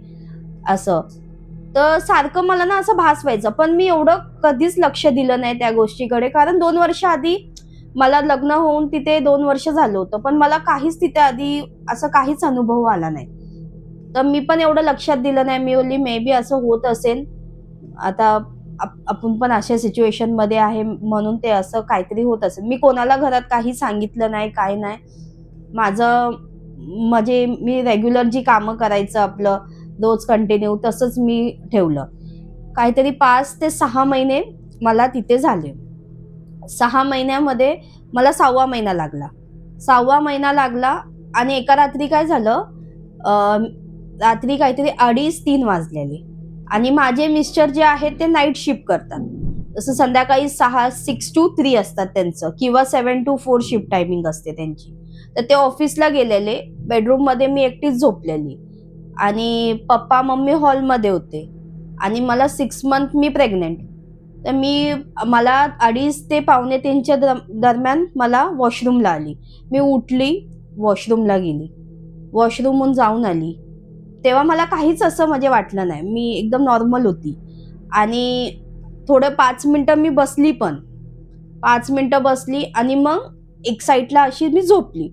असं. तर सारखं मला ना असं भास व्हायचं, पण मी एवढं कधीच लक्ष दिलं नाही त्या गोष्टीकडे, कारण 2 वर्ष आधी मला लग्न होऊन तिथे 2 वर्ष झालं होतं, पण मला काहीच तिथे आधी असं काहीच अनुभव आला नाही. तर मी पण एवढं लक्षात दिलं नाही. मी बोलली मे बी असं होत असेल, आता आपण पण अशा सिच्युएशन मध्ये आहे म्हणून ते असं काहीतरी होत असेल. मी कोणाला घरात काही सांगितलं नाही, काय नाही. माझं म्हणजे मी रेग्युलर जी कामं करायचं आपलं रोज कंटिन्यू तसंच मी ठेवलं. काहीतरी 5 ते 6 महिने मला तिथे झाले. 6 महिन्यामध्ये मला 6वा महिना लागला. 6वा महिना लागला आणि एका रात्री काय झालं, रात्री काहीतरी 2:30-3 वाजलेले आणि माझे मिस्टर जे आहेत ते नाईट शिफ्ट करतात. जसं संध्याकाळी 6 to 3 असतात त्यांचं, किंवा 7 to 4 शिफ्ट टायमिंग असते त्यांची. तर ते ऑफिसला गेलेले. बेडरूम मध्ये मी एकटीच झोपलेली आणि पप्पा मम्मी हॉलमध्ये होते आणि मला 6 मंथ मी प्रेग्नेंट. तर मला 2:30 ते 2:45च्या दरम्यान मला वॉशरूमला आली. मी उठली, वॉशरूमला गेली, वॉशरूमहून जाऊन आली. तेव्हा मला काहीच असं म्हणजे वाटलं नाही, मी एकदम नॉर्मल होती. आणि थोडं 5 मिनटं मी बसली, पण 5 मिनटं बसली आणि मग एक साईडला अशी मी झोपली.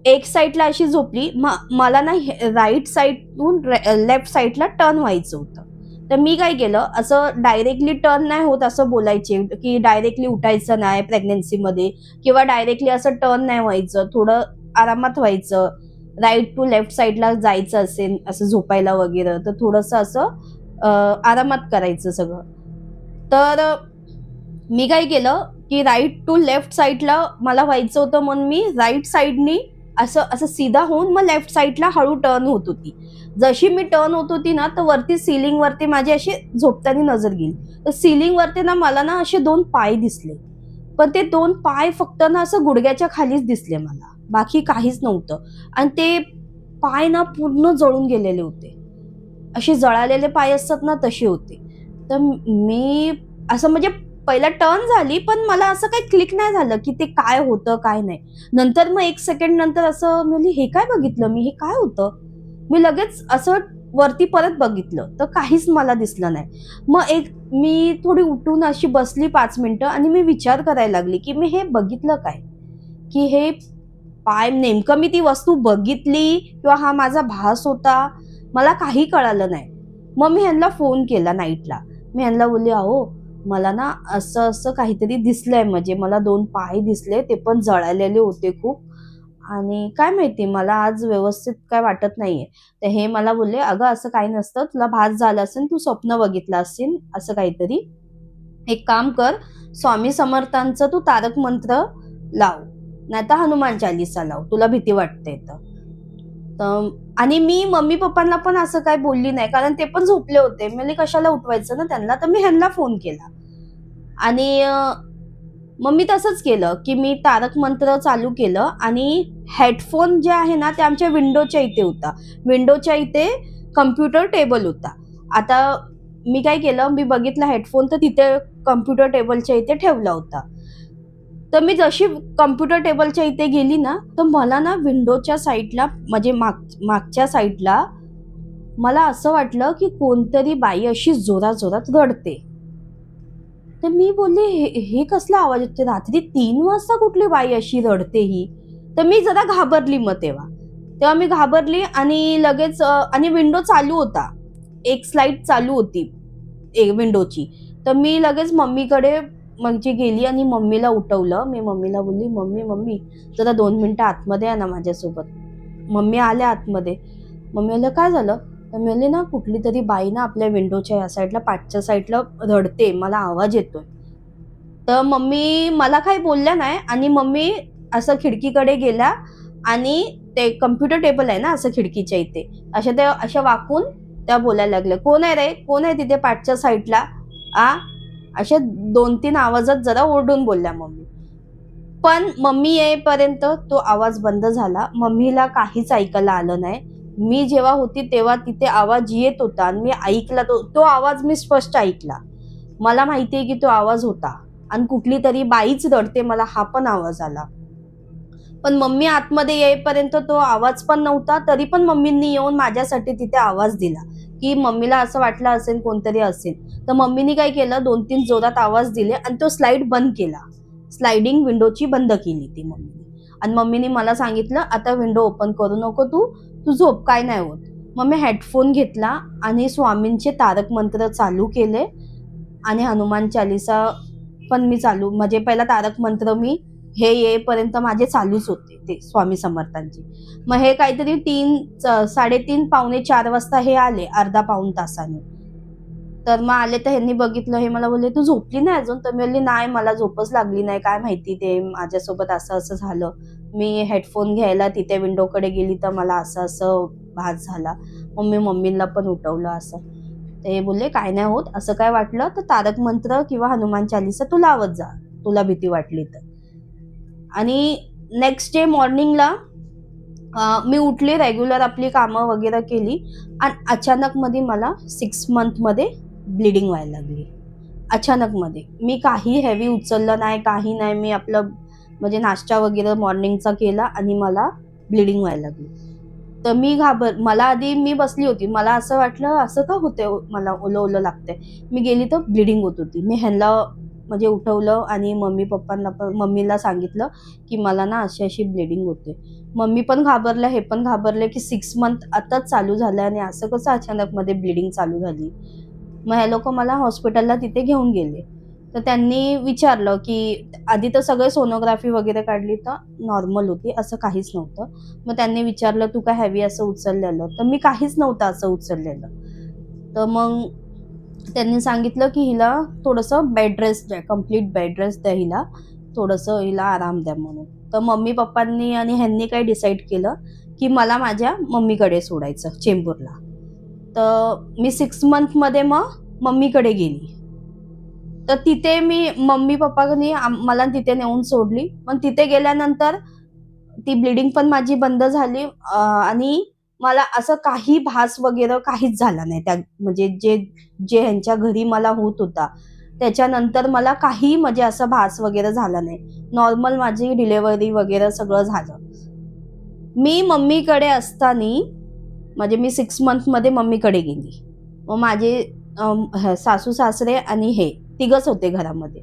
एक साईडला अशी झोपली. मला ना राईट साईडहून लेफ्ट साईडला टर्न व्हायचं होतं. तर मी काय केलं, असं डायरेक्टली टर्न नाही होत असं बोलायचे की डायरेक्टली उठायचं नाही प्रेग्नन्सीमध्ये, किंवा डायरेक्टली असं टर्न नाही व्हायचं, थोडं आरामात व्हायचं. राईट टू लेफ्ट साईडला जायचं असेल असं झोपायला वगैरे, तर थोडंसं असं आरामात करायचं सगळं. तर मी काय केलं की राईट टू लेफ्ट साईडला मला व्हायचं होतं, म्हणून मी राईट साईडनी असं असं सीधा होऊन मग लेफ्ट साईडला हळू टर्न होत होती. जशी मी टर्न होत होती ना, तर वरती सिलिंग वरती माझी अशी झोपताना नजर गेली. तर सिलिंग वरती ना मला ना असे 2 पाय दिसले, पण ते 2 पाय फक्त ना असं गुडघ्याच्या खालीच दिसले मला, बाकी काहीच नव्हतं. आणि ते पाय ना पूर्ण जळून गेलेले होते, असे जळालेले पाय असतात ना तसे होते. तर मी असं म्हणजे पहिला टर्न झाली, पण मला असं काही क्लिक नाही झालं की ते काय होतं काय नाही. नंतर मग 1 सेकंड नंतर असं म्हणजे हे काय बघितलं मी, हे काय होतं. मी लगेच असं वरती परत बघितलं तर काहीच मला दिसलं नाही. मग मी थोडी उठून अशी बसली 5 मिनिटं आणि मी विचार करायला लागली की मी हे बघितलं काय, की हे पाय नेमकं मी ती वस्तू बघितली किंवा हा माझा भास होता, मला काही कळालं नाही. मग मी ह्यांना फोन केला नाईटला. मी ह्यांना बोलली, अहो मला ना असं असं काहीतरी दिसलंय, म्हणजे मला 2 पाय दिसले, ते पण जळालेले होते खूप, आणि काय माहिती मला आज व्यवस्थित काय वाटत नाहीये. तर हे मला बोलले, अगं असं काही नसतं, तुला भास झाला असेल, तू स्वप्न बघितलं असेल असं काहीतरी. एक काम कर, स्वामी समर्थांचं तू तारक मंत्र लाव, नाही तर हनुमान चालीसा लाव, तुला भीती वाटते तर. आणि मी मम्मी पप्पांना पण असं काय बोलली नाही, कारण ते पण झोपले होते. म्हणजे कशाला उठवायचं ना त्यांना. तर मी ह्यांना फोन केला आणि मग मी तसंच केलं की मी तारक मंत्र चालू केलं, आणि हेडफोन जे आहे ना ते आमच्या विंडोच्या इथे होता. विंडोच्या इथे कम्प्युटर टेबल होता. आता मी काय केलं, मी बघितलं हेडफोन तर तिथे कम्प्युटर टेबलच्या इथे ठेवला होता. तर मी जशी कम्प्युटर टेबलच्या इथे गेली ना, तर मला ना विंडोच्या साईडला म्हणजे मागच्या साईडला मला असं वाटलं की कोणतरी बाई अशी जोरात जोरात रडते. तर मी बोलले, हे कसला आवाज येतो, रात्री 3 वाजता कुठली बाई अशी रडते ही. तर मी जरा घाबरली. मग तेव्हा मी घाबरली आणि लगेच आणि विंडो चालू होता, एक स्लाइड चालू होती विंडोची. तर मी लगेच मम्मीकडे म्हणजे गेली आणि मम्मीला उठवलं. मी मम्मीला बोलली, मम्मी जरा 2 मिनिटं आतमध्ये या ना माझ्यासोबत. मम्मी आल्या आतमध्ये. मम्मी आलं, काय झालं. तर मी म्हणले ना, कुठली तरी बाई ना आपल्या विंडोच्या या साईडला पाठच्या साईडला रडते, मला आवाज येतोय. तर मम्मी मला काही बोलल्या नाही, आणि मम्मी असं खिडकीकडे गेल्या आणि ते कम्प्युटर टेबल आहे ना असं खिडकीच्या इथे, अशा वाकून त्या बोलायला लागल्या, कोण आहे रे, कोण आहे तिथे पाठच्या साईडला. अशा 2-3 आवाजात जरा ओरडून बोलल्या मम्मी. पण मम्मी येईपर्यंत तो आवाज बंद झाला. मम्मीला काहीच ऐकायला आलं नाही. मी जेव्हा होती तेव्हा तिथे आवाज येत होता आणि मी ऐकला, तो आवाज मी स्पष्ट ऐकला. मला माहितीये की तो आवाज होता आणि कुठली तरी बाईच रडते, मला हा पण आवाज आला. पण मम्मी आतमध्ये येईपर्यंत तो आवाज पण नव्हता. तरी पण मम्मींनी येऊन माझ्यासाठी तिथे आवाज दिला की मम्मीला असं वाटलं असेल कोणतरी असेल. तर मम्मीनी काय केलं, 2-3 जोरात आवाज दिले आणि तो स्लाइड बंद केला. स्लाइडिंग विंडोची बंद केली ती मम्मीने. आणि मम्मीने मला सांगितलं, आता विंडो ओपन करू नको, तू झोप, काय नाही होत. मग मी हेडफोन घेतला आणि स्वामींचे तारक मंत्र चालू केले आणि हनुमान चालीसा पण मी चालू, म्हणजे पहिला तारक मंत्र मी हे येईपर्यंत माझे चालूच होते ते स्वामी समर्थांचे. मग हे काहीतरी 3:30 पावणे 4 वाजता हे आले, अर्धा पाऊण तासाने. तर मग आले तर ह्यांनी बघितलं, हे मला बोलले, तू झोपली नाही अजून. तर मी बोलली, नाही मला झोपच लागली नाही, काय माहिती ते माझ्यासोबत असं असं झालं. मी हेडफोन घ्यायला तिथे विंडोकडे गेली तर मला असं असं भास झाला. मग मी मम्मींना पण उठवलं असं. तर हे बोलले, काय नाही होत, असं काय वाटलं तर तारक मंत्र किंवा हनुमान चालीसा तू लावत जा, तुला भीती वाटली तर. आणि नेक्स्ट डे मॉर्निंगला मी उठले, रेग्युलर आपली कामं वगैरे केली आणि अचानक मध्ये मला 6 मंथमध्ये ब्लिडिंग व्हायला लागली. अचानक मध्ये मी काही हेवी उचललं नाही, काही नाही. मी आपलं म्हणजे नाश्ता वगैरे मॉर्निंगचा केला आणि मला ब्लिडिंग व्हायला लागली. तर मला आधी मी बसली होती, मला असं वाटलं असं का होतंय, मला ओलं लागतंय. मी गेली तर ब्लिडिंग होत होती. मी ह्यांना म्हणजे उठवलं आणि मम्मीला सांगितलं की मला ना अशी अशी ब्लिडिंग होते. मम्मी पण घाबरल्या, हे पण घाबरले की 6 मंथ आताच चालू झालं आणि असं कसं अचानक मध्ये ब्लिडिंग चालू झाली. मग हे लोक मला हॉस्पिटलला तिथे घेऊन गेले. तर त्यांनी विचारलं की आधी तर सगळे सोनोग्राफी वगैरे काढली तर नॉर्मल होती, असं काहीच नव्हतं. मग त्यांनी विचारलं तू काय हॅवी असं उचललेलं, तर मी काहीच नव्हतं असं उचललेलं. तर मग त्यांनी सांगितलं की हिला थोडंसं बेड रेस्ट द्या, कम्प्लीट बेड रेस्ट द्या हिला, थोडंसं हिला आराम द्या म्हणून. तर मम्मी पप्पांनी आणि ह्यांनी काय डिसाईड केलं की मला माझ्या मम्मीकडे सोडायचं चेंबूरला. तर मी 6 मंथमध्ये मग मम्मीकडे गेली. तर तिथे मी मम्मी पप्पांनी मला तिथे नेऊन सोडली. पण तिथे गेल्यानंतर ती ब्लिडिंग पण माझी बंद झाली आणि मला असं काही भास वगैरे काहीच झाला नाही. त्या म्हणजे जे ह्यांच्या घरी मला होत होता त्याच्यानंतर मला काही म्हणजे असं भास वगैरे झाला नाही. नॉर्मल माझी डिलेव्हरी वगैरे सगळं झालं. मी मम्मीकडे असताना म्हणजे मी 6 मंथमध्ये मम्मीकडे गेली. मग माझे सासू सासरे आणि हे तिघच होते घरामध्ये.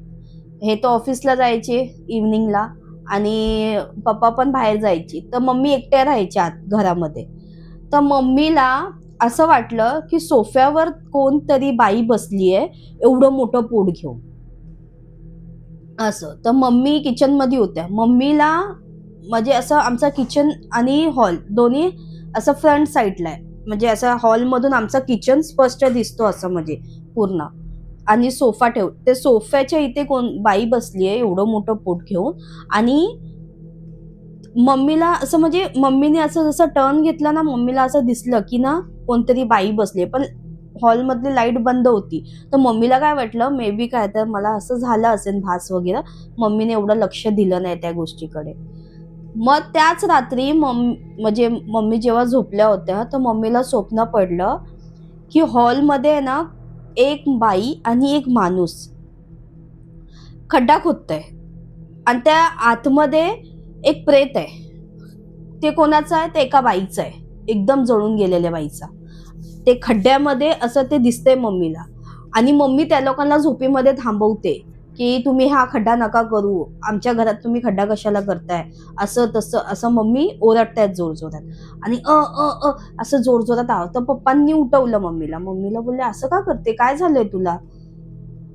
हे तर ऑफिसला जायचे इव्हनिंगला आणि पप्पा पण बाहेर जायची. तर मम्मी एकट्या राहायच्या आत घरामध्ये. तर मम्मीला असं वाटलं की सोफ्यावर कोणतरी बाई बसलीये एवढं मोठं पोट घेऊन असं. तर मम्मी किचनमध्ये होत्या. मम्मीला म्हणजे असं आमचा किचन आणि हॉल दोन्ही असं फ्रंट साईडला आहे. म्हणजे असं हॉलमधून आमचा किचन स्पष्ट दिसतो असं म्हणजे पूर्ण. आणि सोफा ते सोफ्याच्या इथे कोण बाई बसली आहे एवढं मोठं पोट घेऊन. आणि मम्मीला असं म्हणजे मम्मीने असं जसं टर्न घेतला ना, मम्मीला असं दिसलं की ना कोणतरी बाई बसली. पण हॉलमधली लाईट बंद होती. तर मम्मीला काय वाटलं मे बी काय तर मला असं झालं असेल भास वगैरे. मम्मीने एवढं लक्ष दिलं नाही त्या गोष्टीकडे. मग त्याच रात्री म्हणजे मम्मी जेव्हा झोपल्या होत्या तर मम्मीला स्वप्न पडलं की हॉलमध्ये ना एक बाई आणि एक माणूस खड्डा खोदतंय आणि त्या आतमध्ये एक प्रेत आहे. ते कोणाचं आहे? ते एका बाईचं आहे, एकदम जळून गेलेल्या बाईचा. ते खड्ड्यामध्ये असं ते दिसतंय मम्मीला. आणि मम्मी त्या लोकांना झोपेमध्ये थांबवते की तुम्ही हा खड्डा नका करू, आमच्या घरात तुम्ही खड्डा कशाला करताय, असं तसं असं मम्मी ओरडतायत जोरजोरात. आणि असं जोरजोरात आवाज. तर पप्पांनी उठवलं मम्मीला. मम्मीला बोलले असं का करते, काय झालंय तुला?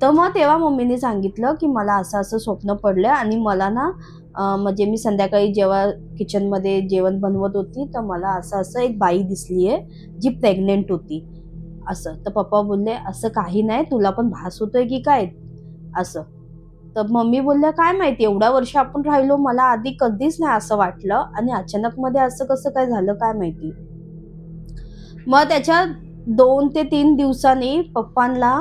तर मग तेव्हा मम्मीने सांगितलं की मला असं असं स्वप्न पडलंय आणि मला ना म्हणजे मी संध्याकाळी जेव्हा किचनमध्ये जेवण बनवत होती तर मला असं असं एक बाई दिसलीये जी प्रेग्नेंट होती असं. तर पप्पा बोलले असं काही नाही, तुला पण भास होतोय की काय असं. तर मम्मी बोलल्या काय माहिती, एवढ्या वर्ष आपण राहिलो, मला आधी कधीच नाही असं वाटलं आणि अचानक मध्ये असं कसं काय झालं काय माहिती. मग त्याच्या 2 ते 3 दिवसांनी पप्पांना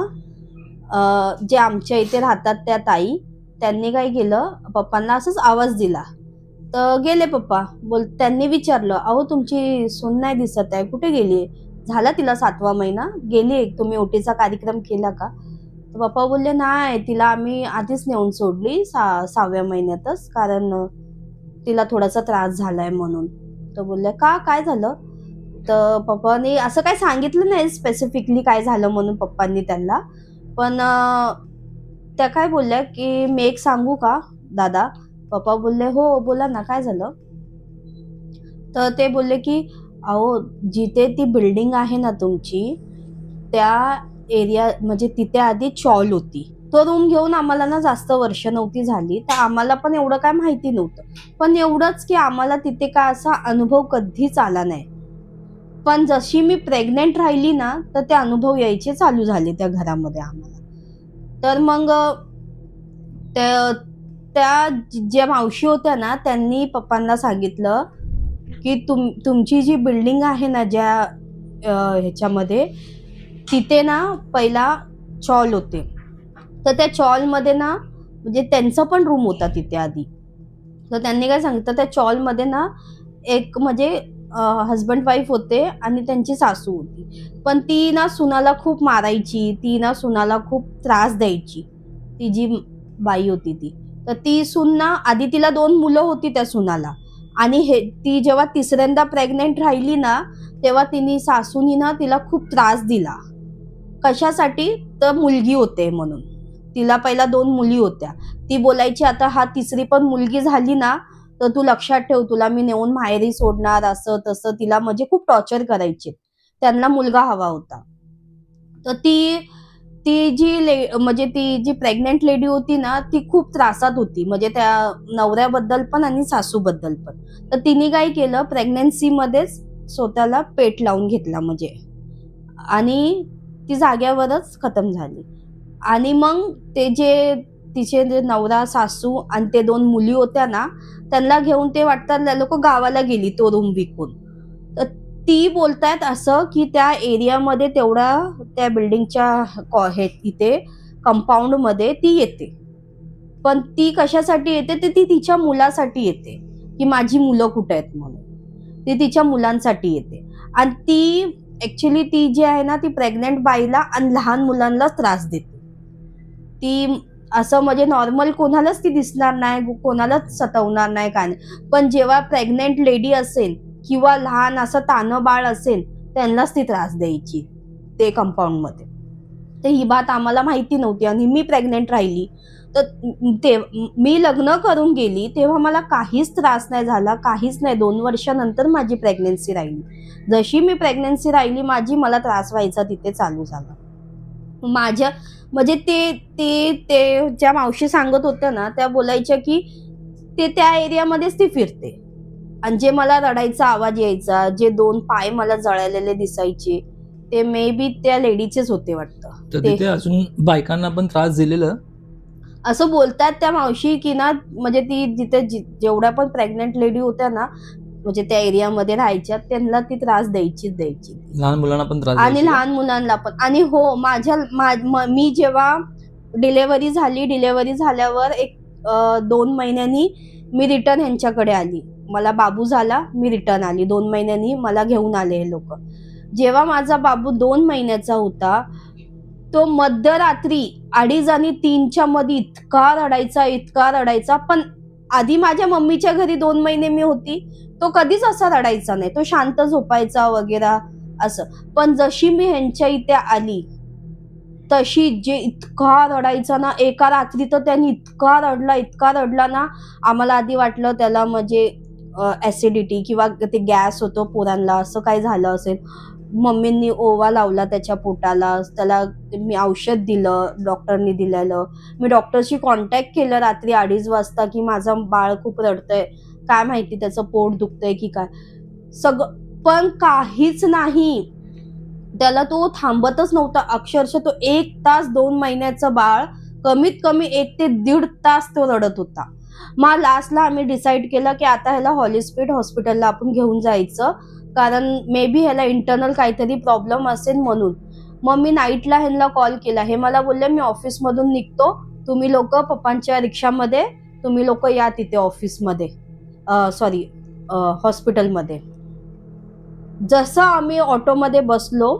जे आमच्या इथे राहतात त्या ताई, त्यांनी काय केलं, पप्पांना असंच आवाज दिला. तर गेले पप्पा. त्यांनी विचारलं अहो तुमची सून नाही दिसत आहे, कुठे गेली? झाला तिला 7वा महिना, गेली, तुम्ही ओटीचा कार्यक्रम केला का? तर पप्पा बोलले नाही, तिला आम्ही आधीच नेऊन सोडली 6व्या महिन्यातच, कारण तिला थोडासा त्रास झालाय म्हणून. तर बोलले का, काय झालं? तर पप्पांनी असं काय सांगितलं नाही स्पेसिफिकली काय झालं म्हणून पप्पांनी त्यांना. पण त्या काय बोलल्या की मी एक सांगू का दादा? पप्पा बोलले हो बोला ना, काय झालं? तर ते बोलले की अहो जिथे ती बिल्डिंग आहे ना तुमची, त्या एरिया म्हणजे तिथे आधी चॉल होती. तो रूम घेऊन आम्हाला ना जास्त वर्ष नव्हती झाली, तर आम्हाला पण एवढं काय माहिती नव्हतं. पण एवढंच की आम्हाला तिथे काय असा अनुभव कधीच आला नाही. पण जशी मी प्रेग्नेंट राहिली ना तर ते अनुभव यायचे चालू झाले त्या घरामध्ये आम्हाला. तर मग त्या ज्या मावशी होत्या ना त्यांनी पप्पांना सांगितलं की तुमची जी बिल्डिंग आहे ना ज्या ह्याच्यामध्ये, तिथे ना पहिला चॉल होते. तर त्या चॉलमध्ये ना म्हणजे त्यांचा पण रूम होता तिथे आधी. तर त्यांनी काय सांगितलं, त्या चॉलमध्ये ना एक म्हणजे हजबंड वाईफ होते आणि त्यांची सासू होती. पण ती ना सुनाला खूप मारायची, ती ना सुनाला खूप त्रास द्यायची, ती जी बाई होती ती. तर ती सून ना आधी तिला 2 मुलं होती त्या सुनाला, आणि ती जेव्हा 3ऱ्यांदा प्रेग्नेंट राहिली ना तेव्हा सासूनी ना तिला खूप त्रास दिला. कशासाठी? तर मुलगी होते म्हणून. तिला पहिला 2 मुली होत्या. ती बोलायची आता हा तिसरी पण मुलगी झाली ना तर तू लक्षात ठेव, तुला मी नेऊन माहेरी सोडणार, असं तसं. तिला म्हणजे खूप टॉर्चर करायचे. त्यांना मुलगा हवा होता. तर ती म्हणजे ती जी प्रेग्नेंट लेडी होती ना ती खूप त्रासात होती, म्हणजे त्या नवऱ्याबद्दल पण आणि सासूबद्दल पण. तर तिने काय केलं, प्रेग्नन्सी मध्येच स्वतःला पेट लावून घेतला म्हणजे, आणि ती जाग्यावरच खतम झाली. आणि मग तिचे जे नवरा, सासू आणि ते 2 मुली होत्या ना त्यांना घेऊन ते वाटतं लोक गावाला गेली तो रूम विकून. तर ती बोलतायत असं की त्या एरियामध्ये तेवढा त्या बिल्डिंगच्या इथे कंपाऊंड मध्ये ती येते, पण ती कशासाठी येते ते ती तिच्या मुलासाठी येते, की माझी मुलं कुठे आहेत म्हणून. ती तिच्या मुलांसाठी येते. आणि ती ऍक्च्युली ती जी आहे ना ती प्रेग्नेंट बाईला आणि लहान मुलांना त्रास देते. ती असं म्हणजे नॉर्मल कोणालाच ती दिसणार नाही, कोणालाच सतवणार नाही, काय नाही. पण जेव्हा प्रेग्नेंट लेडी असेल किंवा लहान असं तानं बाळ असेल त्यांनाच ती त्रास द्यायची ते कंपाऊंड मध्ये. तर ही बात आम्हाला माहिती नव्हती. आणि मी प्रेग्नेंट राहिली तर मी लग्न करून गेली तेव्हा मला काहीच त्रास नाही झाला, काहीच नाही. 2 वर्षानंतर माझी प्रेग्नेन्सी राहिली. जशी मी प्रेग्नेन्सी राहिली माझी, मला त्रास व्हायचा तिथे चालू झाला. माझ्या म्हणजे ते ज्या मावशी सांगत होत्या ना त्या बोलायच्या की ते त्या एरियामध्येच ती फिरते. आणि जे मला रडायचा आवाज यायचा, जे 2 पाय मला जळालेले दिसायचे, ते मे बी त्या लेडीचेच होते वाटतं. तर तिथे अजून बायकांना पण त्रास दिलेला असं बोलतात त्या मावशी की ना, म्हणजे ती जिथे जेवढ्या पण प्रेग्नेंट लेडी होत्या ना म्हणजे त्या एरियामध्ये राहायच्या त्यांना ती त्रास द्यायची. लहान मुलांना पण त्रास आणि लहान मुलांना पण. आणि हो, मी जेव्हा डिलेव्हरी झाल्यावर 2 महिन्यांनी मी रिटर्न ह्यांच्याकडे आली. मला बाबू झाला, मी रिटर्न आली. 2 महिन्यांनी मला घेऊन आले हे लोक. जेव्हा माझा बाबू 2 महिन्याचा होता तो मध्यरात्री 2:30 आणि 3च्या मध्ये इतका रडायचा. पण आधी माझ्या मम्मीच्या घरी 2 महिने मी होती तो कधीच असा रडायचा नाही, तो शांत झोपायचा वगैरे असं. पण जशी मी ह्यांच्या इथे आली तशी जे इतका रडायचा ना, एका रात्री तर त्यांनी इतका रडला ना, आम्हाला आधी वाटलं त्याला म्हणजे ऍसिडिटी किंवा ते गॅस होतो पोरांना, असं काय झालं असेल. मम्मींनी ओवा लावला त्याच्या पोटाला, त्याला मी औषध दिलं डॉक्टरनी दिलेलं. मी डॉक्टरशी कॉन्टॅक्ट केलं रात्री 2:30 वाजता की माझं बाळ खूप रडतंय, काय माहिती त्याचं पोट दुखतंय की काय, सगळं. पण काहीच नाही, त्याला तो थांबतच नव्हता. अक्षरशः तो 1 तास 2 महिन्याचं बाळ कमीत कमी 1 ते 1.5 तास तो रडत होता. मग लास्टला आम्ही डिसाईड केलं की आता ह्याला हॉलिस्पीड हॉस्पिटलला आपण घेऊन जायचं, कारण मे बी ह्याला इंटरनल काहीतरी प्रॉब्लेम असेल म्हणून. मग मी नाईटला ह्यांना कॉल केला. हे मला बोलले मी ऑफिसमधून निघतो, तुम्ही लोक पप्पांच्या रिक्षामध्ये तुम्ही लोक या तिथे ऑफिसमध्ये, सॉरी हॉस्पिटलमध्ये. जसं आम्ही ऑटोमध्ये बसलो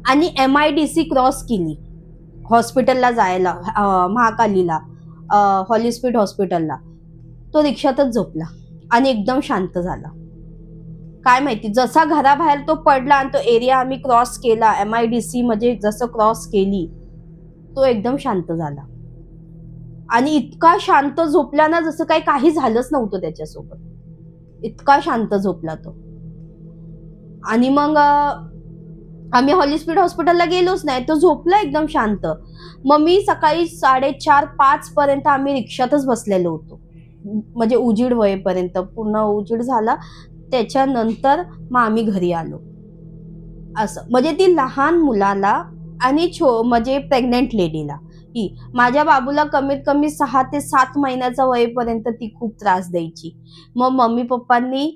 आणि MIDC क्रॉस केली हॉस्पिटलला जायला, महाकालीला, हॉलिस्पीड हॉस्पिटलला, तो रिक्षातच झोपला आणि एकदम शांत झाला. काय माहिती, जसा घराबाहेर तो पडला आणि तो एरिया आम्ही क्रॉस केला, MIDC म्हणजे जसं क्रॉस केली, तो एकदम शांत झाला. आणि इतका शांत झोपला ना जसं काही झालंच नव्हतं त्याच्यासोबत, इतका शांत झोपला तो. आणि मग आम्ही हॉलिस्पीड हॉस्पिटलला गेलोच नाही, तो झोपला एकदम शांत. मग मी सकाळी 4:30-5 पर्यंत आम्ही रिक्षातच बसलेलो होतो, म्हणजे उजीड होईपर्यंत. पूर्ण उजीड झाला त्याच्यानंतर मग आम्ही घरी आलो. असं म्हणजे ती लहान मुलाला आणि म्हणजे प्रेग्नेंट लेडीला, की माझ्या बाबूला कमीत कमी 6 ते 7 महिन्याचा वयेपर्यंत ती खूप त्रास द्यायची. मग मम्मी पप्पांनी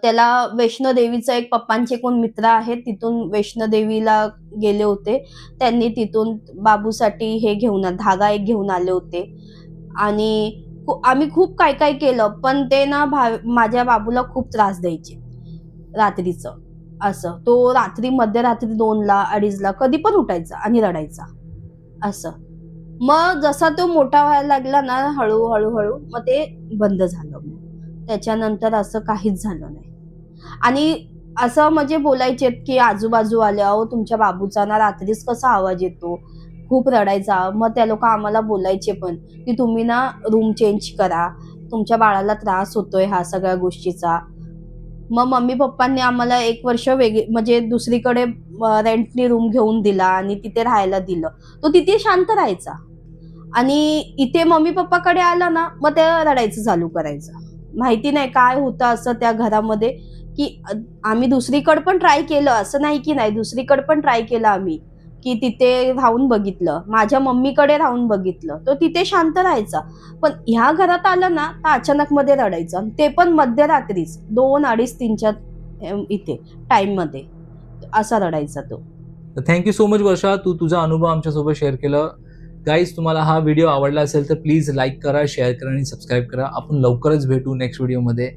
त्याला वैष्णोदेवीचा एक पप्पांचे कोण मित्र आहेत तिथून वैष्णोदेवीला गेले होते, त्यांनी तिथून बाबूसाठी हे धागा एक घेऊन आले होते. आणि आम्ही खूप काय केलं, पण ते ना माझ्या बाबूला खूप त्रास द्यायचे रात्रीचं. असं तो रात्री मध्यरात्री 2ला 2:30ला कधी पण उठायचा आणि रडायचा असं. मग जसा तो मोठा व्हायला लागला ना हळूहळू मग ते बंद झालं. मग त्याच्यानंतर असं काहीच झालं नाही. आणि असं म्हणजे बोलायचे की आजूबाजू आल्या, अहो तुमच्या बाबूचा ना रात्रीच कसा आवाज येतो, खूप रडायचा. मग त्या लोक आम्हाला बोलायचे पण की तुम्ही ना रूम चेंज करा, तुमच्या बाळाला त्रास होतोय ह्या सगळ्या गोष्टीचा. मग मम्मी पप्पांनी आम्हाला 1 वर्ष म्हणजे दुसरीकडे रेंटनी रूम घेऊन दिला आणि तिथे राहायला दिलं. तो तिथे शांत राहायचा आणि इथे मम्मी पप्पाकडे आला ना मग ते रडायचं चालू करायचं. माहिती नाही काय होतं असं त्या घरामध्ये की आम्ही दुसरीकडे पण ट्राय केलं, असं नाही की नाही, दुसरीकडे पण ट्राय केलं आम्ही की तिथे राहून बघितलं, माझ्या मम्मीकडे राहून बघितलं, तो तिथे शांत राहायचा. पण ह्या घरात आलं ना तर अचानक मध्ये रडायचं, ते पण मध्यरात्रीच 2, 2:30, 3च्या इथे टाइम मध्ये असा रडायचा तो. थँक्यू सो मच वर्षा, तू तुझा अनुभव आमच्यासोबत शेअर केलं. गाईज, तुम्हाला हा व्हिडिओ आवडला असेल तर प्लीज लाईक करा, शेअर करा आणि सबस्क्राईब करा. आपण लवकरच भेटू नेक्स्ट व्हिडिओमध्ये.